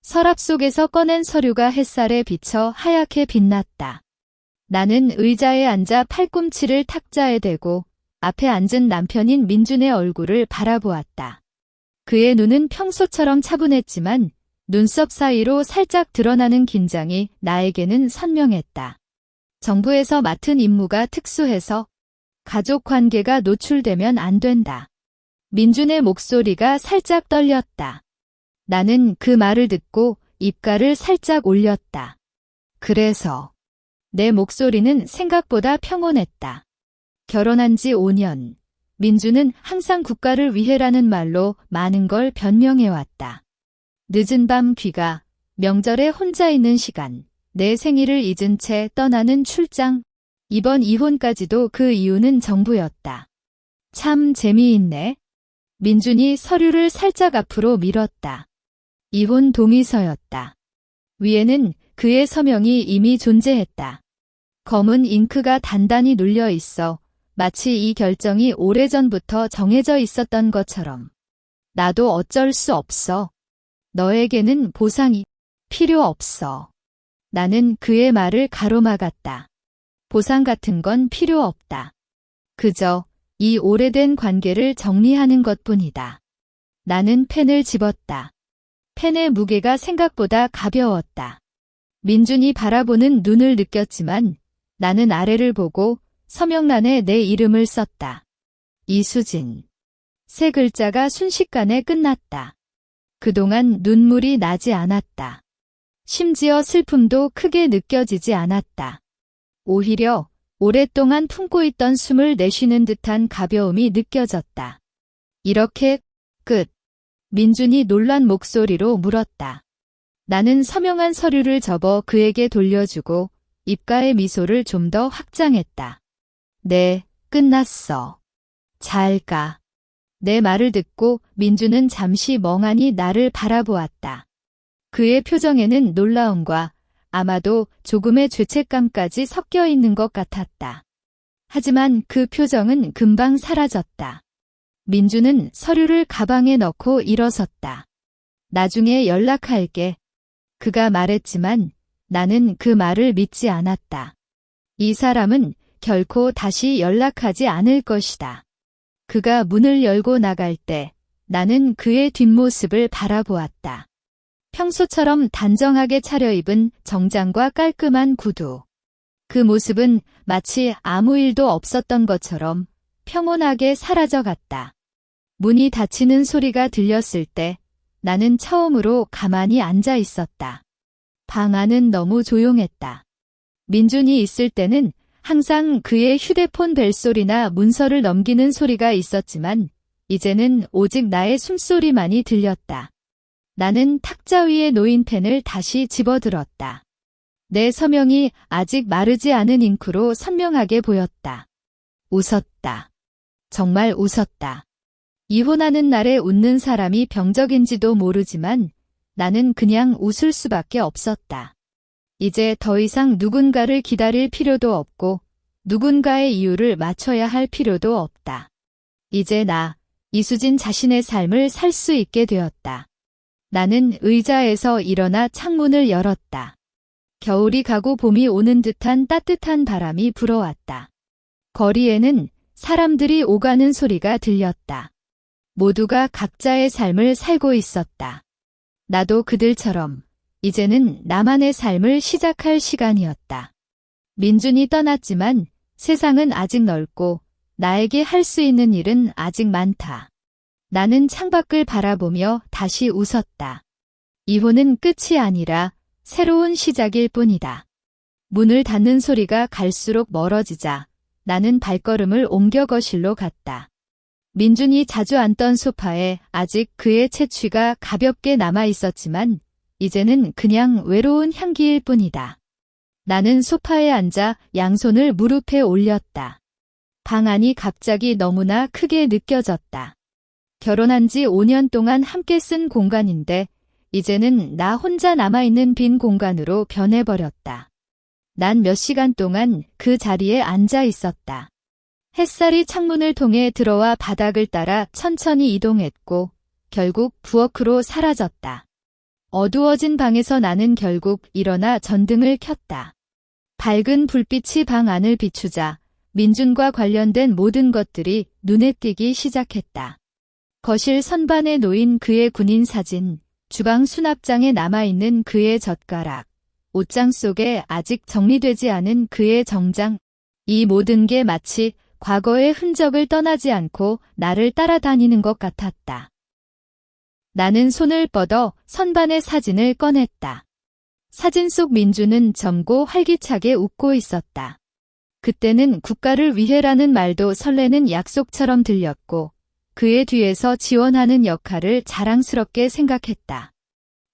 서랍 속에서 꺼낸 서류가 햇살에 비쳐 하얗게 빛났다. 나는 의자에 앉아 팔꿈치를 탁자에 대고 앞에 앉은 남편인 민준의 얼굴을 바라보았다. 그의 눈은 평소처럼 차분했지만 눈썹 사이로 살짝 드러나는 긴장이 나에게는 선명했다. 정부에서 맡은 임무가 특수해서 가족 관계가 노출되면 안 된다. 민준의 목소리가 살짝 떨렸다. 나는 그 말을 듣고 입가를 살짝 올렸다. 그래서 내 목소리는 생각보다 평온했다. 결혼한 지 5년. 민준은 항상 국가를 위해라는 말로 많은 걸 변명해왔다. 늦은 밤 귀가, 명절에 혼자 있는 시간, 내 생일을 잊은 채 떠나는 출장, 이번 이혼까지도 그 이유는 정부였다. 참 재미있네. 민준이 서류를 살짝 앞으로 밀었다. 이혼 동의서였다. 위에는 그의 서명이 이미 존재했다. 검은 잉크가 단단히 눌려 있어 마치 이 결정이 오래전부터 정해져 있었던 것처럼. 나도 어쩔 수 없어. 너에게는 보상이 필요 없어. 나는 그의 말을 가로막았다. 보상 같은 건 필요 없다. 그저 이 오래된 관계를 정리하는 것뿐이다. 나는 펜을 집었다. 펜의 무게가 생각보다 가벼웠다. 민준이 바라보는 눈을 느꼈지만 나는 아래를 보고 서명란에 내 이름을 썼다. 이수진. 세 글자가 순식간에 끝났다. 그동안 눈물이 나지 않았다. 심지어 슬픔도 크게 느껴지지 않았다. 오히려 오랫동안 품고 있던 숨을 내쉬는 듯한 가벼움이 느껴졌다. 이렇게 끝. 민준이 놀란 목소리로 물었다. 나는 서명한 서류를 접어 그에게 돌려주고 입가의 미소를 좀 더 확장했다. 네, 끝났어. 잘 가. 내 말을 듣고 민준은 잠시 멍하니 나를 바라보았다. 그의 표정에는 놀라움과 아마도 조금의 죄책감까지 섞여 있는 것 같았다. 하지만 그 표정은 금방 사라졌다. 민준은 서류를 가방에 넣고 일어섰다. 나중에 연락할게. 그가 말했지만 나는 그 말을 믿지 않았다. 이 사람은 결코 다시 연락하지 않을 것이다. 그가 문을 열고 나갈 때 나는 그의 뒷모습을 바라보았다. 평소처럼 단정하게 차려입은 정장과 깔끔한 구두. 그 모습은 마치 아무 일도 없었던 것처럼 평온하게 사라져갔다. 문이 닫히는 소리가 들렸을 때 나는 처음으로 가만히 앉아 있었다. 방 안은 너무 조용했다. 민준이 있을 때는 항상 그의 휴대폰 벨소리나 문서를 넘기는 소리가 있었지만 이제는 오직 나의 숨소리만이 들렸다. 나는 탁자 위에 놓인 펜을 다시 집어들었다. 내 서명이 아직 마르지 않은 잉크로 선명하게 보였다. 웃었다. 정말 웃었다. 이혼하는 날에 웃는 사람이 병적인지도 모르지만 나는 그냥 웃을 수밖에 없었다. 이제 더 이상 누군가를 기다릴 필요도 없고 누군가의 이유를 맞춰야 할 필요도 없다. 이제 나, 이수진 자신의 삶을 살 수 있게 되었다. 나는 의자에서 일어나 창문을 열었다. 겨울이 가고 봄이 오는 듯한 따뜻한 바람이 불어왔다. 거리에는 사람들이 오가는 소리가 들렸다. 모두가 각자의 삶을 살고 있었다. 나도 그들처럼 이제는 나만의 삶을 시작할 시간이었다. 민준이 떠났지만 세상은 아직 넓고 나에게 할 수 있는 일은 아직 많다. 나는 창밖을 바라보며 다시 웃었다. 이혼은 끝이 아니라 새로운 시작일 뿐이다. 문을 닫는 소리가 갈수록 멀어지자 나는 발걸음을 옮겨 거실로 갔다. 민준이 자주 앉던 소파에 아직 그의 채취가 가볍게 남아 있었지만 이제는 그냥 외로운 향기일 뿐이다. 나는 소파에 앉아 양손을 무릎에 올렸다. 방 안이 갑자기 너무나 크게 느껴졌다. 결혼한 지 5년 동안 함께 쓴 공간인데 이제는 나 혼자 남아있는 빈 공간으로 변해버렸다. 난 몇 시간 동안 그 자리에 앉아 있었다. 햇살이 창문을 통해 들어와 바닥을 따라 천천히 이동했고 결국 부엌으로 사라졌다. 어두워진 방에서 나는 결국 일어나 전등을 켰다. 밝은 불빛이 방 안을 비추자 민준과 관련된 모든 것들이 눈에 띄기 시작했다. 거실 선반에 놓인 그의 군인 사진, 주방 수납장에 남아있는 그의 젓가락, 옷장 속에 아직 정리되지 않은 그의 정장, 이 모든 게 마치 과거의 흔적을 떠나지 않고 나를 따라다니는 것 같았다. 나는 손을 뻗어 선반의 사진을 꺼냈다. 사진 속 민주는 젊고 활기차게 웃고 있었다. 그때는 국가를 위해라는 말도 설레는 약속처럼 들렸고 그의 뒤에서 지원하는 역할을 자랑스럽게 생각했다.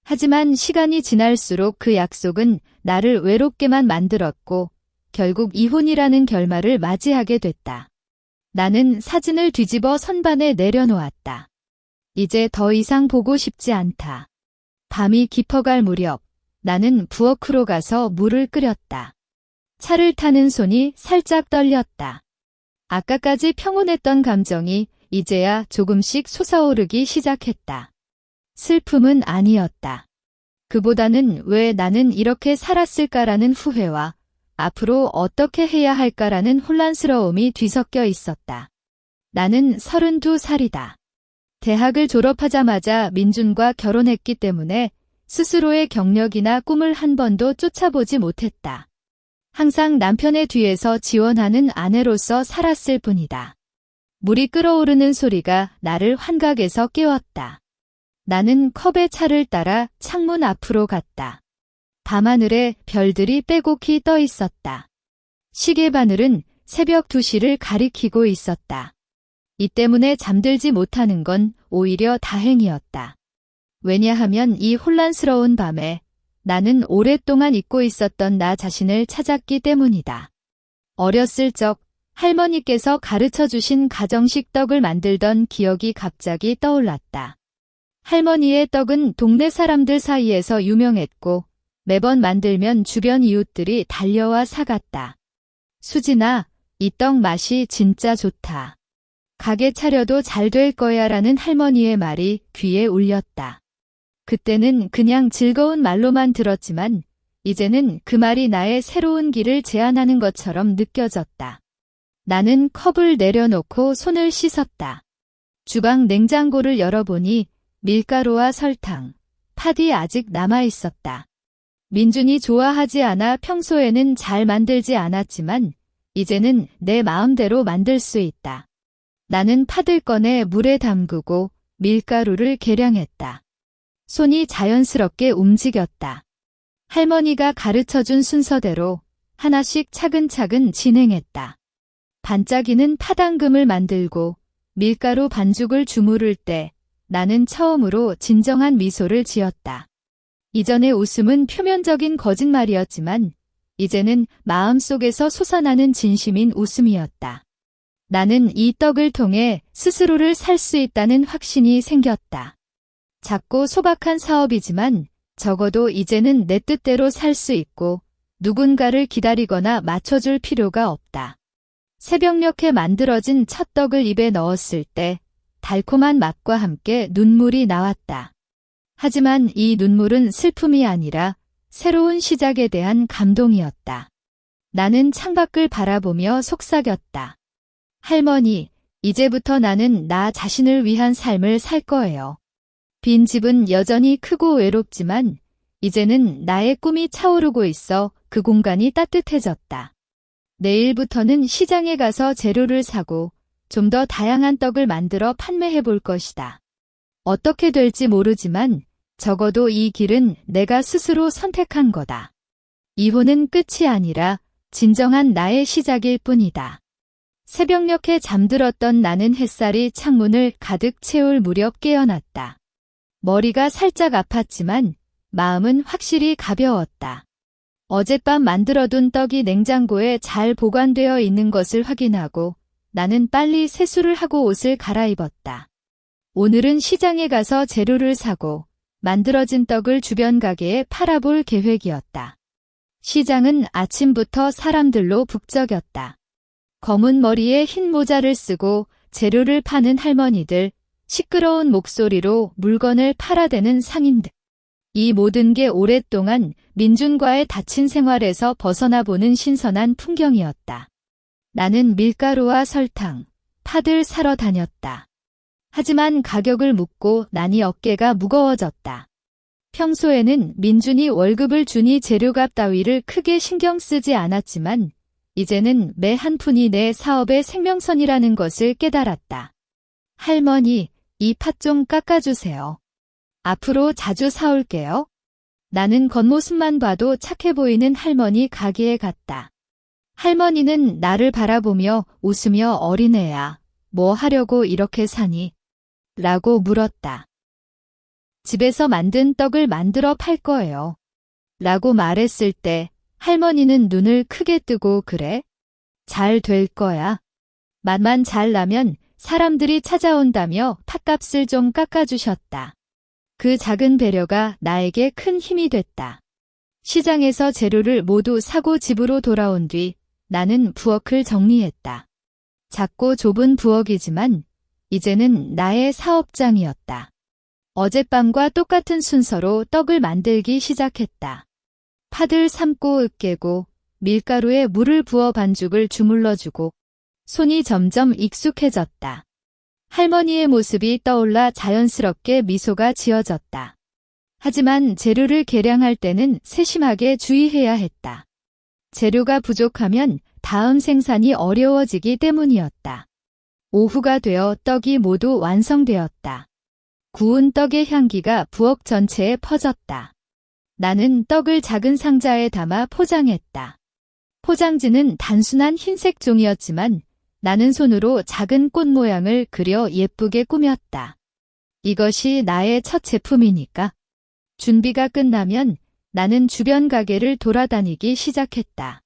하지만 시간이 지날수록 그 약속은 나를 외롭게만 만들었고 결국 이혼이라는 결말을 맞이하게 됐다. 나는 사진을 뒤집어 선반에 내려놓았다. 이제 더 이상 보고 싶지 않다. 밤이 깊어갈 무렵 나는 부엌으로 가서 물을 끓였다. 차를 타는 손이 살짝 떨렸다. 아까까지 평온했던 감정이 이제야 조금씩 솟아오르기 시작했다. 슬픔은 아니었다. 그보다는 왜 나는 이렇게 살았을까라는 후회와 앞으로 어떻게 해야 할까라는 혼란스러움이 뒤섞여 있었다. 나는 32살이다. 대학을 졸업하자마자 민준과 결혼했기 때문에 스스로의 경력이나 꿈을 한 번도 쫓아보지 못했다. 항상 남편의 뒤에서 지원하는 아내로서 살았을 뿐이다. 물이 끓어오르는 소리가 나를 환각에서 깨웠다. 나는 컵에 차를 따라 창문 앞으로 갔다. 밤하늘에 별들이 빼곡히 떠 있었다. 시계 바늘은 새벽 2시를 가리키고 있었다. 이 때문에 잠들지 못하는 건 오히려 다행이었다. 왜냐하면 이 혼란스러운 밤에 나는 오랫동안 잊고 있었던 나 자신을 찾았기 때문이다. 어렸을 적 할머니께서 가르쳐 주신 가정식 떡을 만들던 기억이 갑자기 떠올랐다. 할머니의 떡은 동네 사람들 사이에서 유명했고 매번 만들면 주변 이웃들이 달려와 사갔다. 수진아, 이 떡 맛이 진짜 좋다. 가게 차려도 잘 될 거야 라는 할머니의 말이 귀에 울렸다. 그때는 그냥 즐거운 말로만 들었지만 이제는 그 말이 나의 새로운 길을 제안하는 것처럼 느껴졌다. 나는 컵을 내려놓고 손을 씻었다. 주방 냉장고를 열어보니 밀가루와 설탕, 팥이 아직 남아있었다. 민준이 좋아하지 않아 평소에는 잘 만들지 않았지만 이제는 내 마음대로 만들 수 있다. 나는 팥을 꺼내 물에 담그고 밀가루를 계량했다. 손이 자연스럽게 움직였다. 할머니가 가르쳐준 순서대로 하나씩 차근차근 진행했다. 반짝이는 팥앙금을 만들고 밀가루 반죽을 주무를 때 나는 처음으로 진정한 미소를 지었다. 이전의 웃음은 표면적인 거짓말이었지만 이제는 마음속에서 솟아나는 진심인 웃음이었다. 나는 이 떡을 통해 스스로를 살 수 있다는 확신이 생겼다. 작고 소박한 사업이지만 적어도 이제는 내 뜻대로 살 수 있고 누군가를 기다리거나 맞춰줄 필요가 없다. 새벽녘에 만들어진 첫 떡을 입에 넣었을 때 달콤한 맛과 함께 눈물이 나왔다. 하지만 이 눈물은 슬픔이 아니라 새로운 시작에 대한 감동이었다. 나는 창밖을 바라보며 속삭였다. 할머니, 이제부터 나는 나 자신을 위한 삶을 살 거예요. 빈 집은 여전히 크고 외롭지만 이제는 나의 꿈이 차오르고 있어 그 공간이 따뜻해졌다. 내일부터는 시장에 가서 재료를 사고 좀 더 다양한 떡을 만들어 판매해 볼 것이다. 어떻게 될지 모르지만 적어도 이 길은 내가 스스로 선택한 거다. 이혼은 끝이 아니라 진정한 나의 시작일 뿐이다. 새벽녘에 잠들었던 나는 햇살이 창문을 가득 채울 무렵 깨어났다. 머리가 살짝 아팠지만 마음은 확실히 가벼웠다. 어젯밤 만들어둔 떡이 냉장고에 잘 보관되어 있는 것을 확인하고 나는 빨리 세수를 하고 옷을 갈아입었다. 오늘은 시장에 가서 재료를 사고 만들어진 떡을 주변 가게에 팔아볼 계획이었다. 시장은 아침부터 사람들로 북적였다. 검은 머리에 흰 모자를 쓰고 재료를 파는 할머니들, 시끄러운 목소리로 물건을 팔아대는 상인들. 이 모든 게 오랫동안 민준과의 닫힌 생활에서 벗어나 보는 신선한 풍경이었다. 나는 밀가루와 설탕, 팥을 사러 다녔다. 하지만 가격을 묻고 나니 어깨가 무거워졌다. 평소에는 민준이 월급을 주니 재료값 따위를 크게 신경 쓰지 않았지만 이제는 매 한 푼이 내 사업의 생명선이라는 것을 깨달았다. 할머니, 이 팥 좀 깎아주세요. 앞으로 자주 사올게요. 나는 겉모습만 봐도 착해 보이는 할머니 가게에 갔다. 할머니는 나를 바라보며 웃으며 어린애야, 뭐 하려고 이렇게 사니? 라고 물었다. 집에서 만든 떡을 만들어 팔 거예요. 라고 말했을 때 할머니는 눈을 크게 뜨고 그래? 잘 될 거야. 맛만 잘 나면 사람들이 찾아온다며 팥값을 좀 깎아주셨다. 그 작은 배려가 나에게 큰 힘이 됐다. 시장에서 재료를 모두 사고 집으로 돌아온 뒤 나는 부엌을 정리했다. 작고 좁은 부엌이지만 이제는 나의 사업장이었다. 어젯밤과 똑같은 순서로 떡을 만들기 시작했다. 팥을 삶고 으깨고 밀가루에 물을 부어 반죽을 주물러주고 손이 점점 익숙해졌다. 할머니의 모습이 떠올라 자연스럽게 미소가 지어졌다. 하지만 재료를 계량할 때는 세심하게 주의해야 했다. 재료가 부족하면 다음 생산이 어려워지기 때문이었다. 오후가 되어 떡이 모두 완성되었다. 구운 떡의 향기가 부엌 전체에 퍼졌다. 나는 떡을 작은 상자에 담아 포장했다. 포장지는 단순한 흰색 종이었지만 나는 손으로 작은 꽃 모양을 그려 예쁘게 꾸몄다. 이것이 나의 첫 제품이니까. 준비가 끝나면 나는 주변 가게를 돌아다니기 시작했다.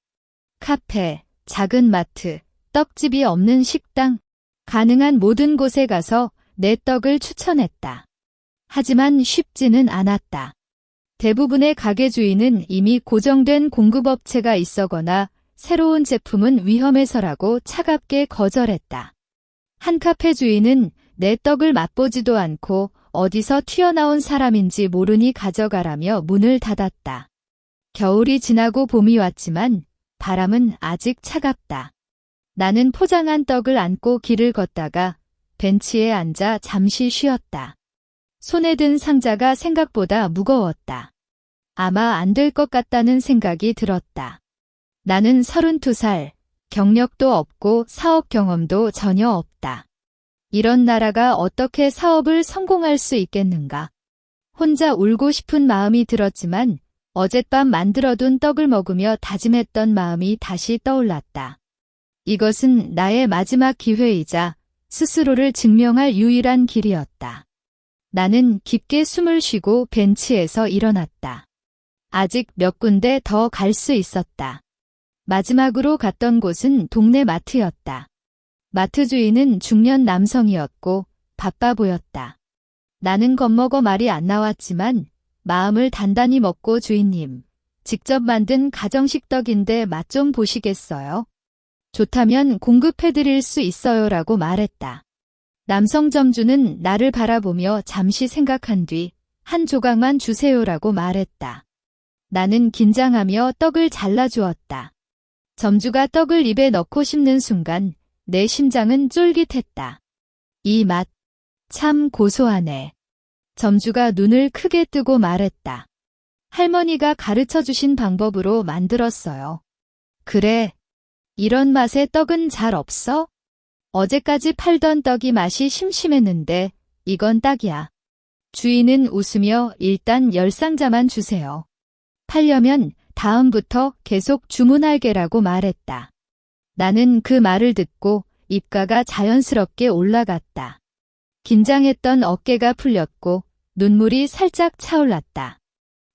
카페, 작은 마트, 떡집이 없는 식당, 가능한 모든 곳에 가서 내 떡을 추천했다. 하지만 쉽지는 않았다. 대부분의 가게 주인은 이미 고정된 공급업체가 있어거나 새로운 제품은 위험해서라고 차갑게 거절했다. 한 카페 주인은 내 떡을 맛보지도 않고 어디서 튀어나온 사람인지 모르니 가져가라며 문을 닫았다. 겨울이 지나고 봄이 왔지만 바람은 아직 차갑다. 나는 포장한 떡을 안고 길을 걷다가 벤치에 앉아 잠시 쉬었다. 손에 든 상자가 생각보다 무거웠다. 아마 안 될 것 같다는 생각이 들었다. 나는 32살, 경력도 없고 사업 경험도 전혀 없다. 이런 나라가 어떻게 사업을 성공할 수 있겠는가? 혼자 울고 싶은 마음이 들었지만 어젯밤 만들어둔 떡을 먹으며 다짐했던 마음이 다시 떠올랐다. 이것은 나의 마지막 기회이자 스스로를 증명할 유일한 길이었다. 나는 깊게 숨을 쉬고 벤치에서 일어났다. 아직 몇 군데 더 갈 수 있었다. 마지막으로 갔던 곳은 동네 마트였다. 마트 주인은 중년 남성이었고 바빠 보였다. 나는 겁먹어 말이 안 나왔지만 마음을 단단히 먹고 주인님, 직접 만든 가정식 떡인데 맛 좀 보시겠어요? 좋다면 공급해드릴 수 있어요라고 말했다. 남성 점주는 나를 바라보며 잠시 생각한 뒤 한 조각만 주세요라고 말했다. 나는 긴장하며 떡을 잘라주었다. 점주가 떡을 입에 넣고 씹는 순간 내 심장은 쫄깃했다. 이 맛, 참 고소하네. 점주가 눈을 크게 뜨고 말했다. 할머니가 가르쳐 주신 방법으로 만들었어요. 그래. 이런 맛의 떡은 잘 없어? 어제까지 팔던 떡이 맛이 심심했는데 이건 딱이야. 주인은 웃으며 일단 10상자만 주세요. 팔려면 다음부터 계속 주문할게라고 말했다. 나는 그 말을 듣고 입가가 자연스럽게 올라갔다. 긴장했던 어깨가 풀렸고 눈물이 살짝 차올랐다.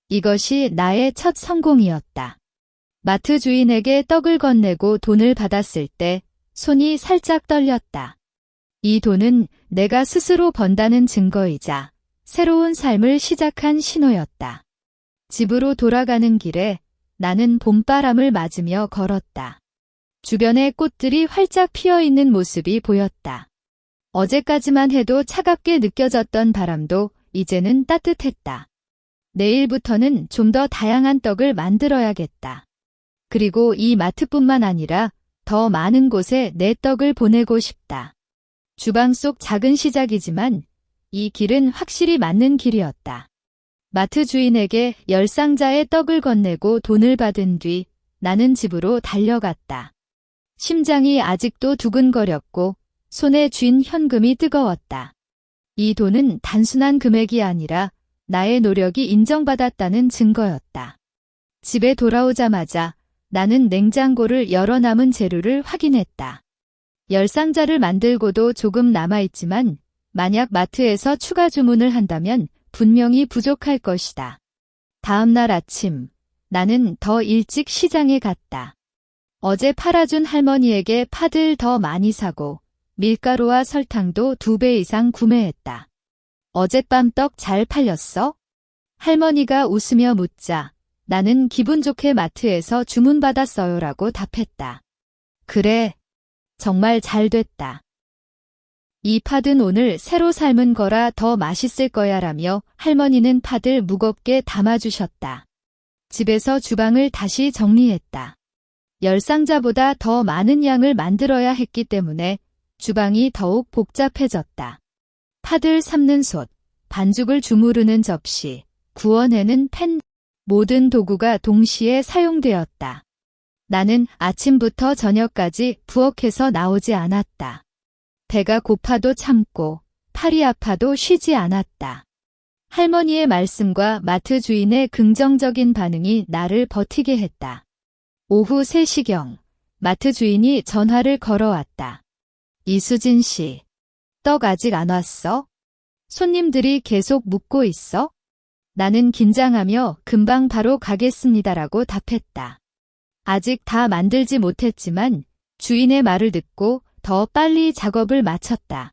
이것이 나의 첫 성공이었다. 마트 주인에게 떡을 건네고 돈을 받았을 때 손이 살짝 떨렸다. 이 돈은 내가 스스로 번다는 증거이자 새로운 삶을 시작한 신호였다. 집으로 돌아가는 길에 나는 봄바람을 맞으며 걸었다. 주변에 꽃들이 활짝 피어있는 모습이 보였다. 어제까지만 해도 차갑게 느껴졌던 바람도 이제는 따뜻했다. 내일부터는 좀 더 다양한 떡을 만들어야겠다. 그리고 이 마트뿐만 아니라 더 많은 곳에 내 떡을 보내고 싶다. 주방 속 작은 시작이지만 이 길은 확실히 맞는 길이었다. 마트 주인에게 10상자의 떡을 건네고 돈을 받은 뒤 나는 집으로 달려갔다. 심장이 아직도 두근거렸고 손에 쥔 현금이 뜨거웠다. 이 돈은 단순한 금액이 아니라 나의 노력이 인정받았다는 증거였다. 집에 돌아오자마자 나는 냉장고를 열어 남은 재료를 확인했다. 10상자를 만들고도 조금 남아있지만 만약 마트에서 추가 주문을 한다면 분명히 부족할 것이다. 다음 날 아침, 나는 더 일찍 시장에 갔다. 어제 팔아준 할머니에게 팥을 더 많이 사고 밀가루와 설탕도 2배 이상 구매했다. 어젯밤 떡 잘 팔렸어? 할머니가 웃으며 묻자 나는 기분 좋게 마트에서 주문받았어요라고 답했다. 그래, 정말 잘 됐다. 이 팥은 오늘 새로 삶은 거라 더 맛있을 거야라며 할머니는 팥을 무겁게 담아주셨다. 집에서 주방을 다시 정리했다. 10상자보다 더 많은 양을 만들어야 했기 때문에 주방이 더욱 복잡해졌다. 팥을 삶는 솥, 반죽을 주무르는 접시, 구워내는 팬, 모든 도구가 동시에 사용되었다. 나는 아침부터 저녁까지 부엌에서 나오지 않았다. 배가 고파도 참고 팔이 아파도 쉬지 않았다. 할머니의 말씀과 마트 주인의 긍정적인 반응이 나를 버티게 했다. 오후 3시경 마트 주인이 전화를 걸어왔다. 이수진 씨, 떡 아직 안 왔어? 손님들이 계속 묻고 있어? 나는 긴장하며 금방 바로 가겠습니다라고 답했다. 아직 다 만들지 못했지만 주인의 말을 듣고 더 빨리 작업을 마쳤다.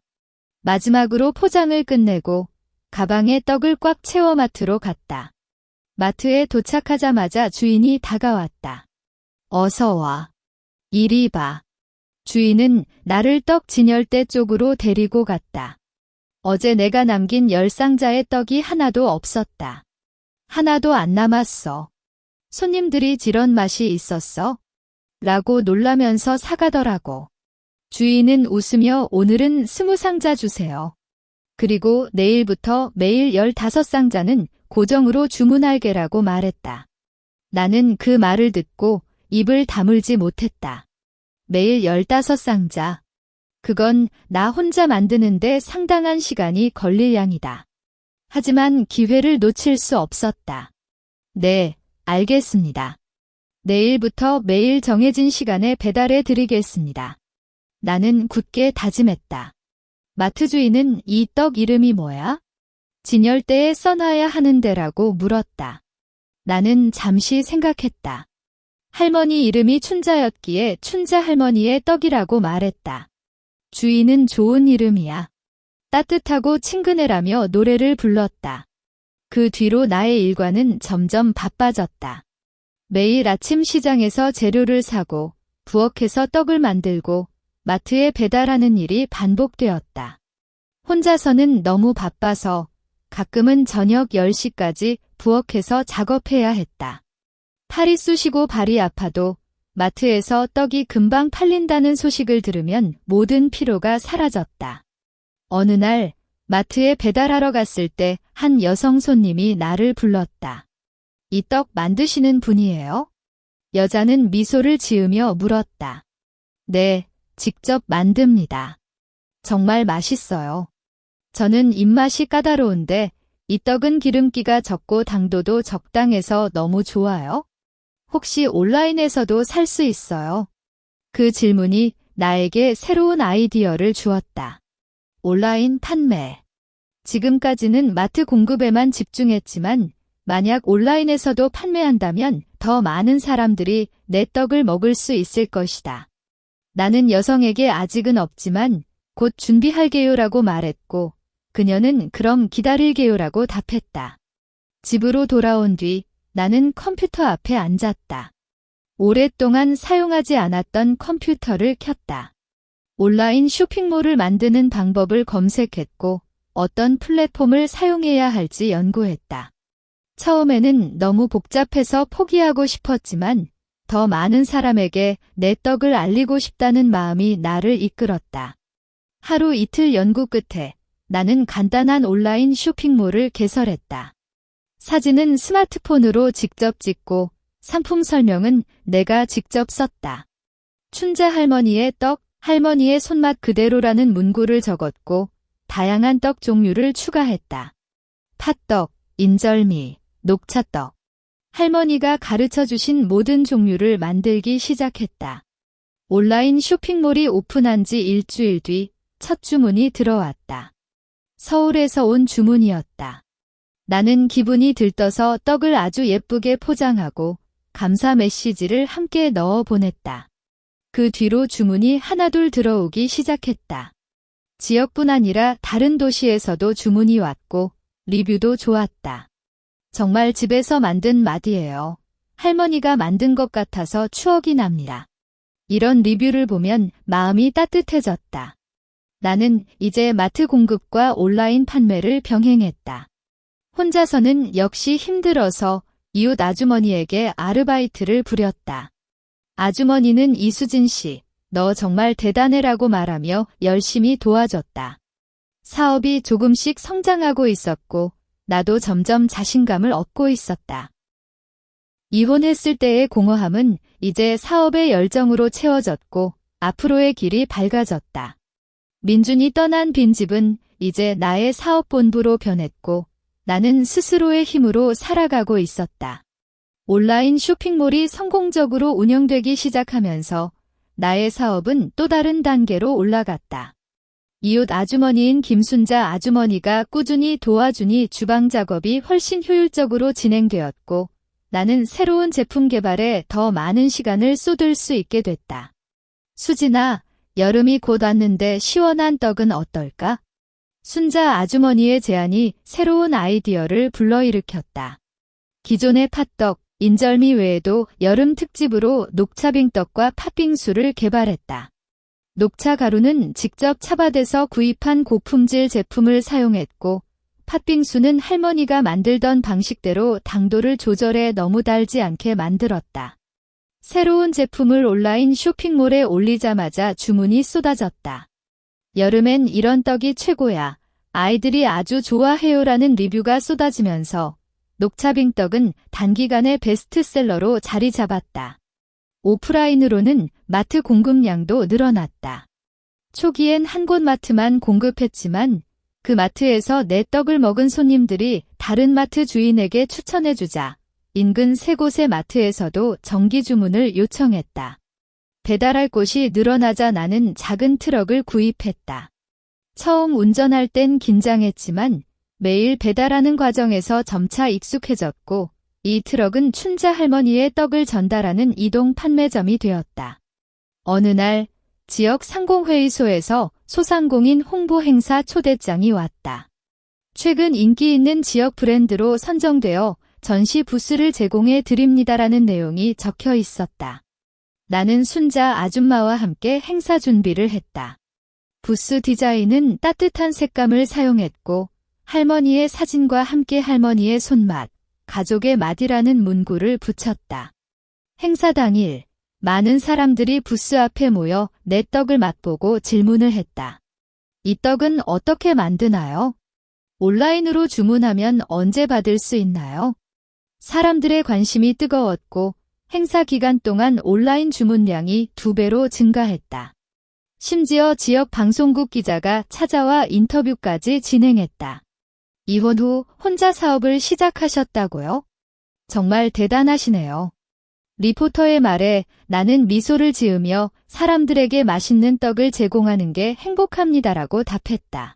마지막으로 포장을 끝내고 가방에 떡을 꽉 채워 마트로 갔다. 마트에 도착하자마자 주인이 다가왔다. 어서 와. 이리 봐. 주인은 나를 떡 진열대 쪽으로 데리고 갔다. 어제 내가 남긴 10상자의 떡이 하나도 없었다. 하나도 안 남았어. 손님들이 지런 맛이 있었어? 라고 놀라면서 사가더라고. 주인은 웃으며 오늘은 20상자 주세요. 그리고 내일부터 매일 15상자는 고정으로 주문할게라고 말했다. 나는 그 말을 듣고 입을 다물지 못했다. 매일 15상자. 그건 나 혼자 만드는데 상당한 시간이 걸릴 양이다. 하지만 기회를 놓칠 수 없었다. 네, 알겠습니다. 내일부터 매일 정해진 시간에 배달해 드리겠습니다. 나는 굳게 다짐했다. 마트 주인은 이 떡 이름이 뭐야? 진열대에 써놔야 하는데라고 물었다. 나는 잠시 생각했다. 할머니 이름이 춘자였기에 춘자 할머니의 떡이라고 말했다. 주인은 좋은 이름이야. 따뜻하고 친근해라며 노래를 불렀다. 그 뒤로 나의 일과는 점점 바빠졌다. 매일 아침 시장에서 재료를 사고 부엌에서 떡을 만들고 마트에 배달하는 일이 반복되었다. 혼자서는 너무 바빠서 가끔은 저녁 10시까지 부엌에서 작업해야 했다. 팔이 쑤시고 발이 아파도 마트에서 떡이 금방 팔린다는 소식을 들으면 모든 피로가 사라졌다. 어느 날 마트에 배달하러 갔을 때 한 여성 손님이 나를 불렀다. 이 떡 만드시는 분이에요? 여자는 미소를 지으며 물었다. 네, 직접 만듭니다. 정말 맛있어요. 저는 입맛이 까다로운데 이 떡은 기름기가 적고 당도도 적당해서 너무 좋아요. 혹시 온라인에서도 살 수 있어요? 그 질문이 나에게 새로운 아이디어를 주었다. 온라인 판매. 지금까지는 마트 공급에만 집중했지만 만약 온라인에서도 판매한다면 더 많은 사람들이 내 떡을 먹을 수 있을 것이다. 나는 여성에게 아직은 없지만 곧 준비할게요라고 말했고 그녀는 그럼 기다릴게요라고 답했다. 집으로 돌아온 뒤 나는 컴퓨터 앞에 앉았다. 오랫동안 사용하지 않았던 컴퓨터를 켰다. 온라인 쇼핑몰을 만드는 방법을 검색했고 어떤 플랫폼을 사용해야 할지 연구했다. 처음에는 너무 복잡해서 포기하고 싶었지만 더 많은 사람에게 내 떡을 알리고 싶다는 마음이 나를 이끌었다. 하루 이틀 연구 끝에 나는 간단한 온라인 쇼핑몰을 개설했다. 사진은 스마트폰으로 직접 찍고 상품 설명은 내가 직접 썼다. 춘자 할머니의 떡, 할머니의 손맛 그대로라는 문구를 적었고 다양한 떡 종류를 추가했다. 팥떡, 인절미, 녹차떡. 할머니가 가르쳐 주신 모든 종류를 만들기 시작했다. 온라인 쇼핑몰이 오픈한 지 일주일 뒤 첫 주문이 들어왔다. 서울에서 온 주문이었다. 나는 기분이 들떠서 떡을 아주 예쁘게 포장하고 감사 메시지를 함께 넣어 보냈다. 그 뒤로 주문이 하나둘 들어오기 시작했다. 지역뿐 아니라 다른 도시에서도 주문이 왔고 리뷰도 좋았다. 정말 집에서 만든 맛이에요. 할머니가 만든 것 같아서 추억이 납니다. 이런 리뷰를 보면 마음이 따뜻해졌다. 나는 이제 마트 공급과 온라인 판매를 병행했다. 혼자서는 역시 힘들어서 이웃 아주머니에게 아르바이트를 부렸다. 아주머니는 이수진 씨, 너 정말 대단해라고 말하며 열심히 도와줬다. 사업이 조금씩 성장하고 있었고 나도 점점 자신감을 얻고 있었다. 이혼했을 때의 공허함은 이제 사업의 열정으로 채워졌고 앞으로의 길이 밝아졌다. 민준이 떠난 빈집은 이제 나의 사업본부로 변했고 나는 스스로의 힘으로 살아가고 있었다. 온라인 쇼핑몰이 성공적으로 운영되기 시작하면서 나의 사업은 또 다른 단계로 올라갔다. 이웃 아주머니인 김순자 아주머니가 꾸준히 도와주니 주방 작업이 훨씬 효율적으로 진행되었고 나는 새로운 제품 개발에 더 많은 시간을 쏟을 수 있게 됐다. 수진아, 여름이 곧 왔는데 시원한 떡은 어떨까? 순자 아주머니의 제안이 새로운 아이디어를 불러일으켰다. 기존의 팥떡, 인절미 외에도 여름 특집으로 녹차빙떡과 팥빙수를 개발했다. 녹차 가루는 직접 차밭에서 구입한 고품질 제품을 사용했고 팥빙수는 할머니가 만들던 방식대로 당도를 조절해 너무 달지 않게 만들었다. 새로운 제품을 온라인 쇼핑몰에 올리자마자 주문이 쏟아졌다. 여름엔 이런 떡이 최고야. 아이들이 아주 좋아해요라는 리뷰가 쏟아지면서 녹차빙떡은 단기간에 베스트셀러로 자리 잡았다. 오프라인으로는 마트 공급량도 늘어났다. 초기엔 한 곳 마트만 공급했지만 그 마트에서 내 떡을 먹은 손님들이 다른 마트 주인에게 추천해주자 인근 세 곳의 마트에서도 정기 주문을 요청했다. 배달할 곳이 늘어나자 나는 작은 트럭을 구입했다. 처음 운전할 땐 긴장했지만 매일 배달하는 과정에서 점차 익숙해졌고 이 트럭은 춘자 할머니의 떡을 전달하는 이동 판매점이 되었다. 어느 날 지역 상공회의소에서 소상공인 홍보 행사 초대장이 왔다. 최근 인기 있는 지역 브랜드로 선정되어 전시 부스를 제공해 드립니다라는 내용이 적혀 있었다. 나는 순자 아줌마와 함께 행사 준비를 했다. 부스 디자인은 따뜻한 색감을 사용했고 할머니의 사진과 함께 할머니의 손맛, 가족의 맛이라는 문구를 붙였다. 행사 당일 많은 사람들이 부스 앞에 모여 내 떡을 맛보고 질문을 했다. 이 떡은 어떻게 만드나요? 온라인으로 주문하면 언제 받을 수 있나요? 사람들의 관심이 뜨거웠고 행사 기간 동안 온라인 주문량이 2배로 증가했다. 심지어 지역 방송국 기자가 찾아와 인터뷰까지 진행했다. 이혼 후 혼자 사업을 시작하셨다고요? 정말 대단하시네요. 리포터의 말에 나는 미소를 지으며 사람들에게 맛있는 떡을 제공하는 게 행복합니다라고 답했다.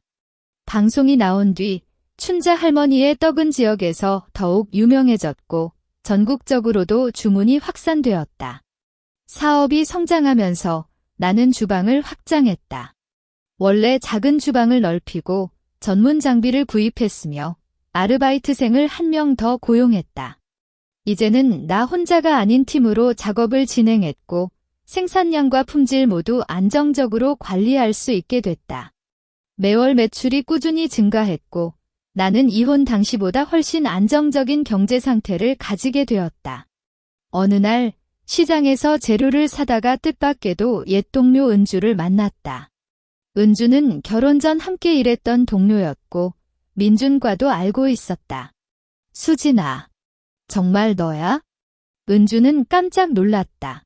방송이 나온 뒤 춘자 할머니의 떡은 지역에서 더욱 유명해졌고 전국적으로도 주문이 확산되었다. 사업이 성장하면서 나는 주방을 확장했다. 원래 작은 주방을 넓히고 전문 장비를 구입했으며 아르바이트생을 1명 더 고용했다. 이제는 나 혼자가 아닌 팀으로 작업을 진행했고 생산량과 품질 모두 안정적으로 관리할 수 있게 됐다. 매월 매출이 꾸준히 증가했고 나는 이혼 당시보다 훨씬 안정적인 경제 상태를 가지게 되었다. 어느 날 시장에서 재료를 사다가 뜻밖에도 옛 동료 은주를 만났다. 은주는 결혼 전 함께 일했던 동료였고 민준과도 알고 있었다. 수진아, 정말 너야? 은주는 깜짝 놀랐다.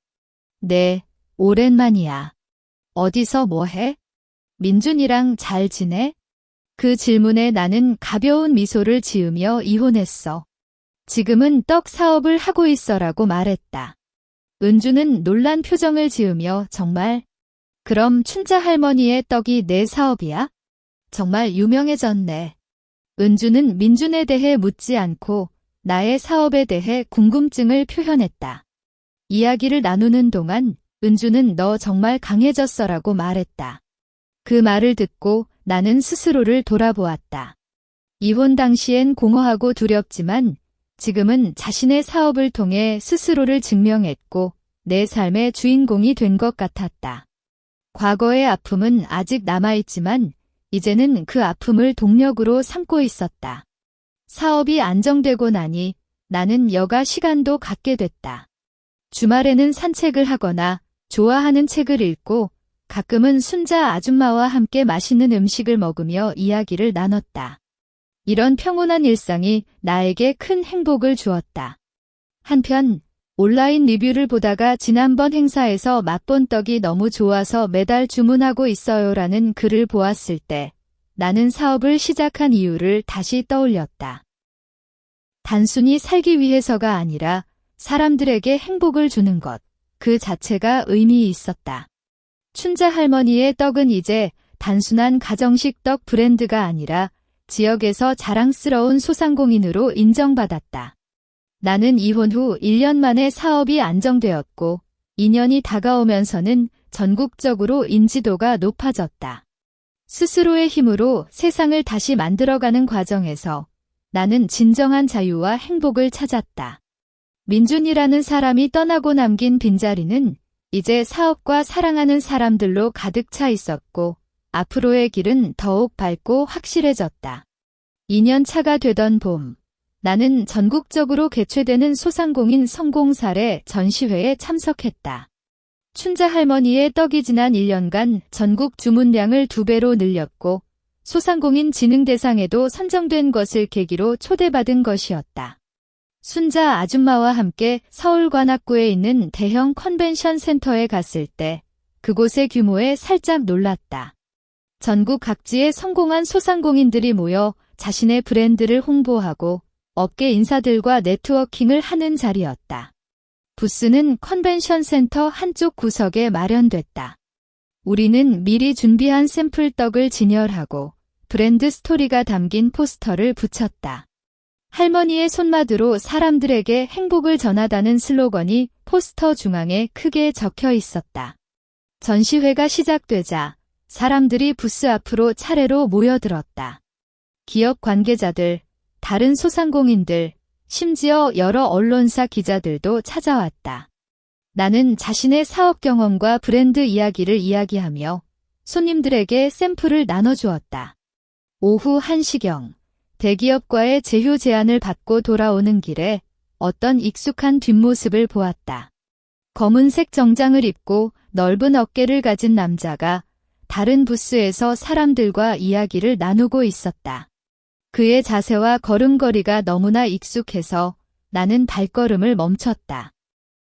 네, 오랜만이야. 어디서 뭐해? 민준이랑 잘 지내? 그 질문에 나는 가벼운 미소를 지으며 이혼했어. 지금은 떡 사업을 하고 있어라고 말했다. 은주는 놀란 표정을 지으며 정말? 그럼 춘자 할머니의 떡이 내 사업이야? 정말 유명해졌네. 은주는 민준에 대해 묻지 않고 나의 사업에 대해 궁금증을 표현했다. 이야기를 나누는 동안 은주는 너 정말 강해졌어라고 말했다. 그 말을 듣고 나는 스스로를 돌아보았다. 이혼 당시엔 공허하고 두렵지만 지금은 자신의 사업을 통해 스스로를 증명했고 내 삶의 주인공이 된 것 같았다. 과거의 아픔은 아직 남아있지만 이제는 그 아픔을 동력으로 삼고 있었다. 사업이 안정되고 나니 나는 여가 시간도 갖게 됐다. 주말에는 산책을 하거나 좋아하는 책을 읽고 가끔은 순자 아줌마와 함께 맛있는 음식을 먹으며 이야기를 나눴다. 이런 평온한 일상이 나에게 큰 행복을 주었다. 한편 온라인 리뷰를 보다가 지난번 행사에서 맛본 떡이 너무 좋아서 매달 주문하고 있어요라는 글을 보았을 때 나는 사업을 시작한 이유를 다시 떠올렸다. 단순히 살기 위해서가 아니라 사람들에게 행복을 주는 것, 그 자체가 의미 있었다. 춘자 할머니의 떡은 이제 단순한 가정식 떡 브랜드가 아니라 지역에서 자랑스러운 소상공인으로 인정받았다. 나는 이혼 후 1년 만에 사업이 안정되었고 2년이 다가오면서는 전국적으로 인지도가 높아졌다. 스스로의 힘으로 세상을 다시 만들어가는 과정에서 나는 진정한 자유와 행복을 찾았다. 민준이라는 사람이 떠나고 남긴 빈자리는 이제 사업과 사랑하는 사람들로 가득 차 있었고 앞으로의 길은 더욱 밝고 확실해졌다. 2년 차가 되던 봄, 나는 전국적으로 개최되는 소상공인 성공 사례 전시회에 참석했다. 춘자 할머니의 떡이 지난 1년간 전국 주문량을 2배로 늘렸고 소상공인 진흥대상에도 선정된 것을 계기로 초대받은 것이었다. 순자 아줌마와 함께 서울 관악구에 있는 대형 컨벤션 센터에 갔을 때 그곳의 규모에 살짝 놀랐다. 전국 각지의 성공한 소상공인들이 모여 자신의 브랜드를 홍보하고 업계 인사들과 네트워킹을 하는 자리였다. 부스는 컨벤션 센터 한쪽 구석에 마련됐다. 우리는 미리 준비한 샘플 떡을 진열하고 브랜드 스토리가 담긴 포스터를 붙였다. 할머니의 손맛으로 사람들에게 행복을 전하다는 슬로건이 포스터 중앙에 크게 적혀 있었다. 전시회가 시작되자 사람들이 부스 앞으로 차례로 모여들었다. 기업 관계자들, 다른 소상공인들, 심지어 여러 언론사 기자들도 찾아왔다. 나는 자신의 사업 경험과 브랜드 이야기를 이야기하며 손님들에게 샘플을 나눠주었다. 오후 1시경, 대기업과의 제휴 제안을 받고 돌아오는 길에 어떤 익숙한 뒷모습을 보았다. 검은색 정장을 입고 넓은 어깨를 가진 남자가 다른 부스에서 사람들과 이야기를 나누고 있었다. 그의 자세와 걸음걸이가 너무나 익숙해서 나는 발걸음을 멈췄다.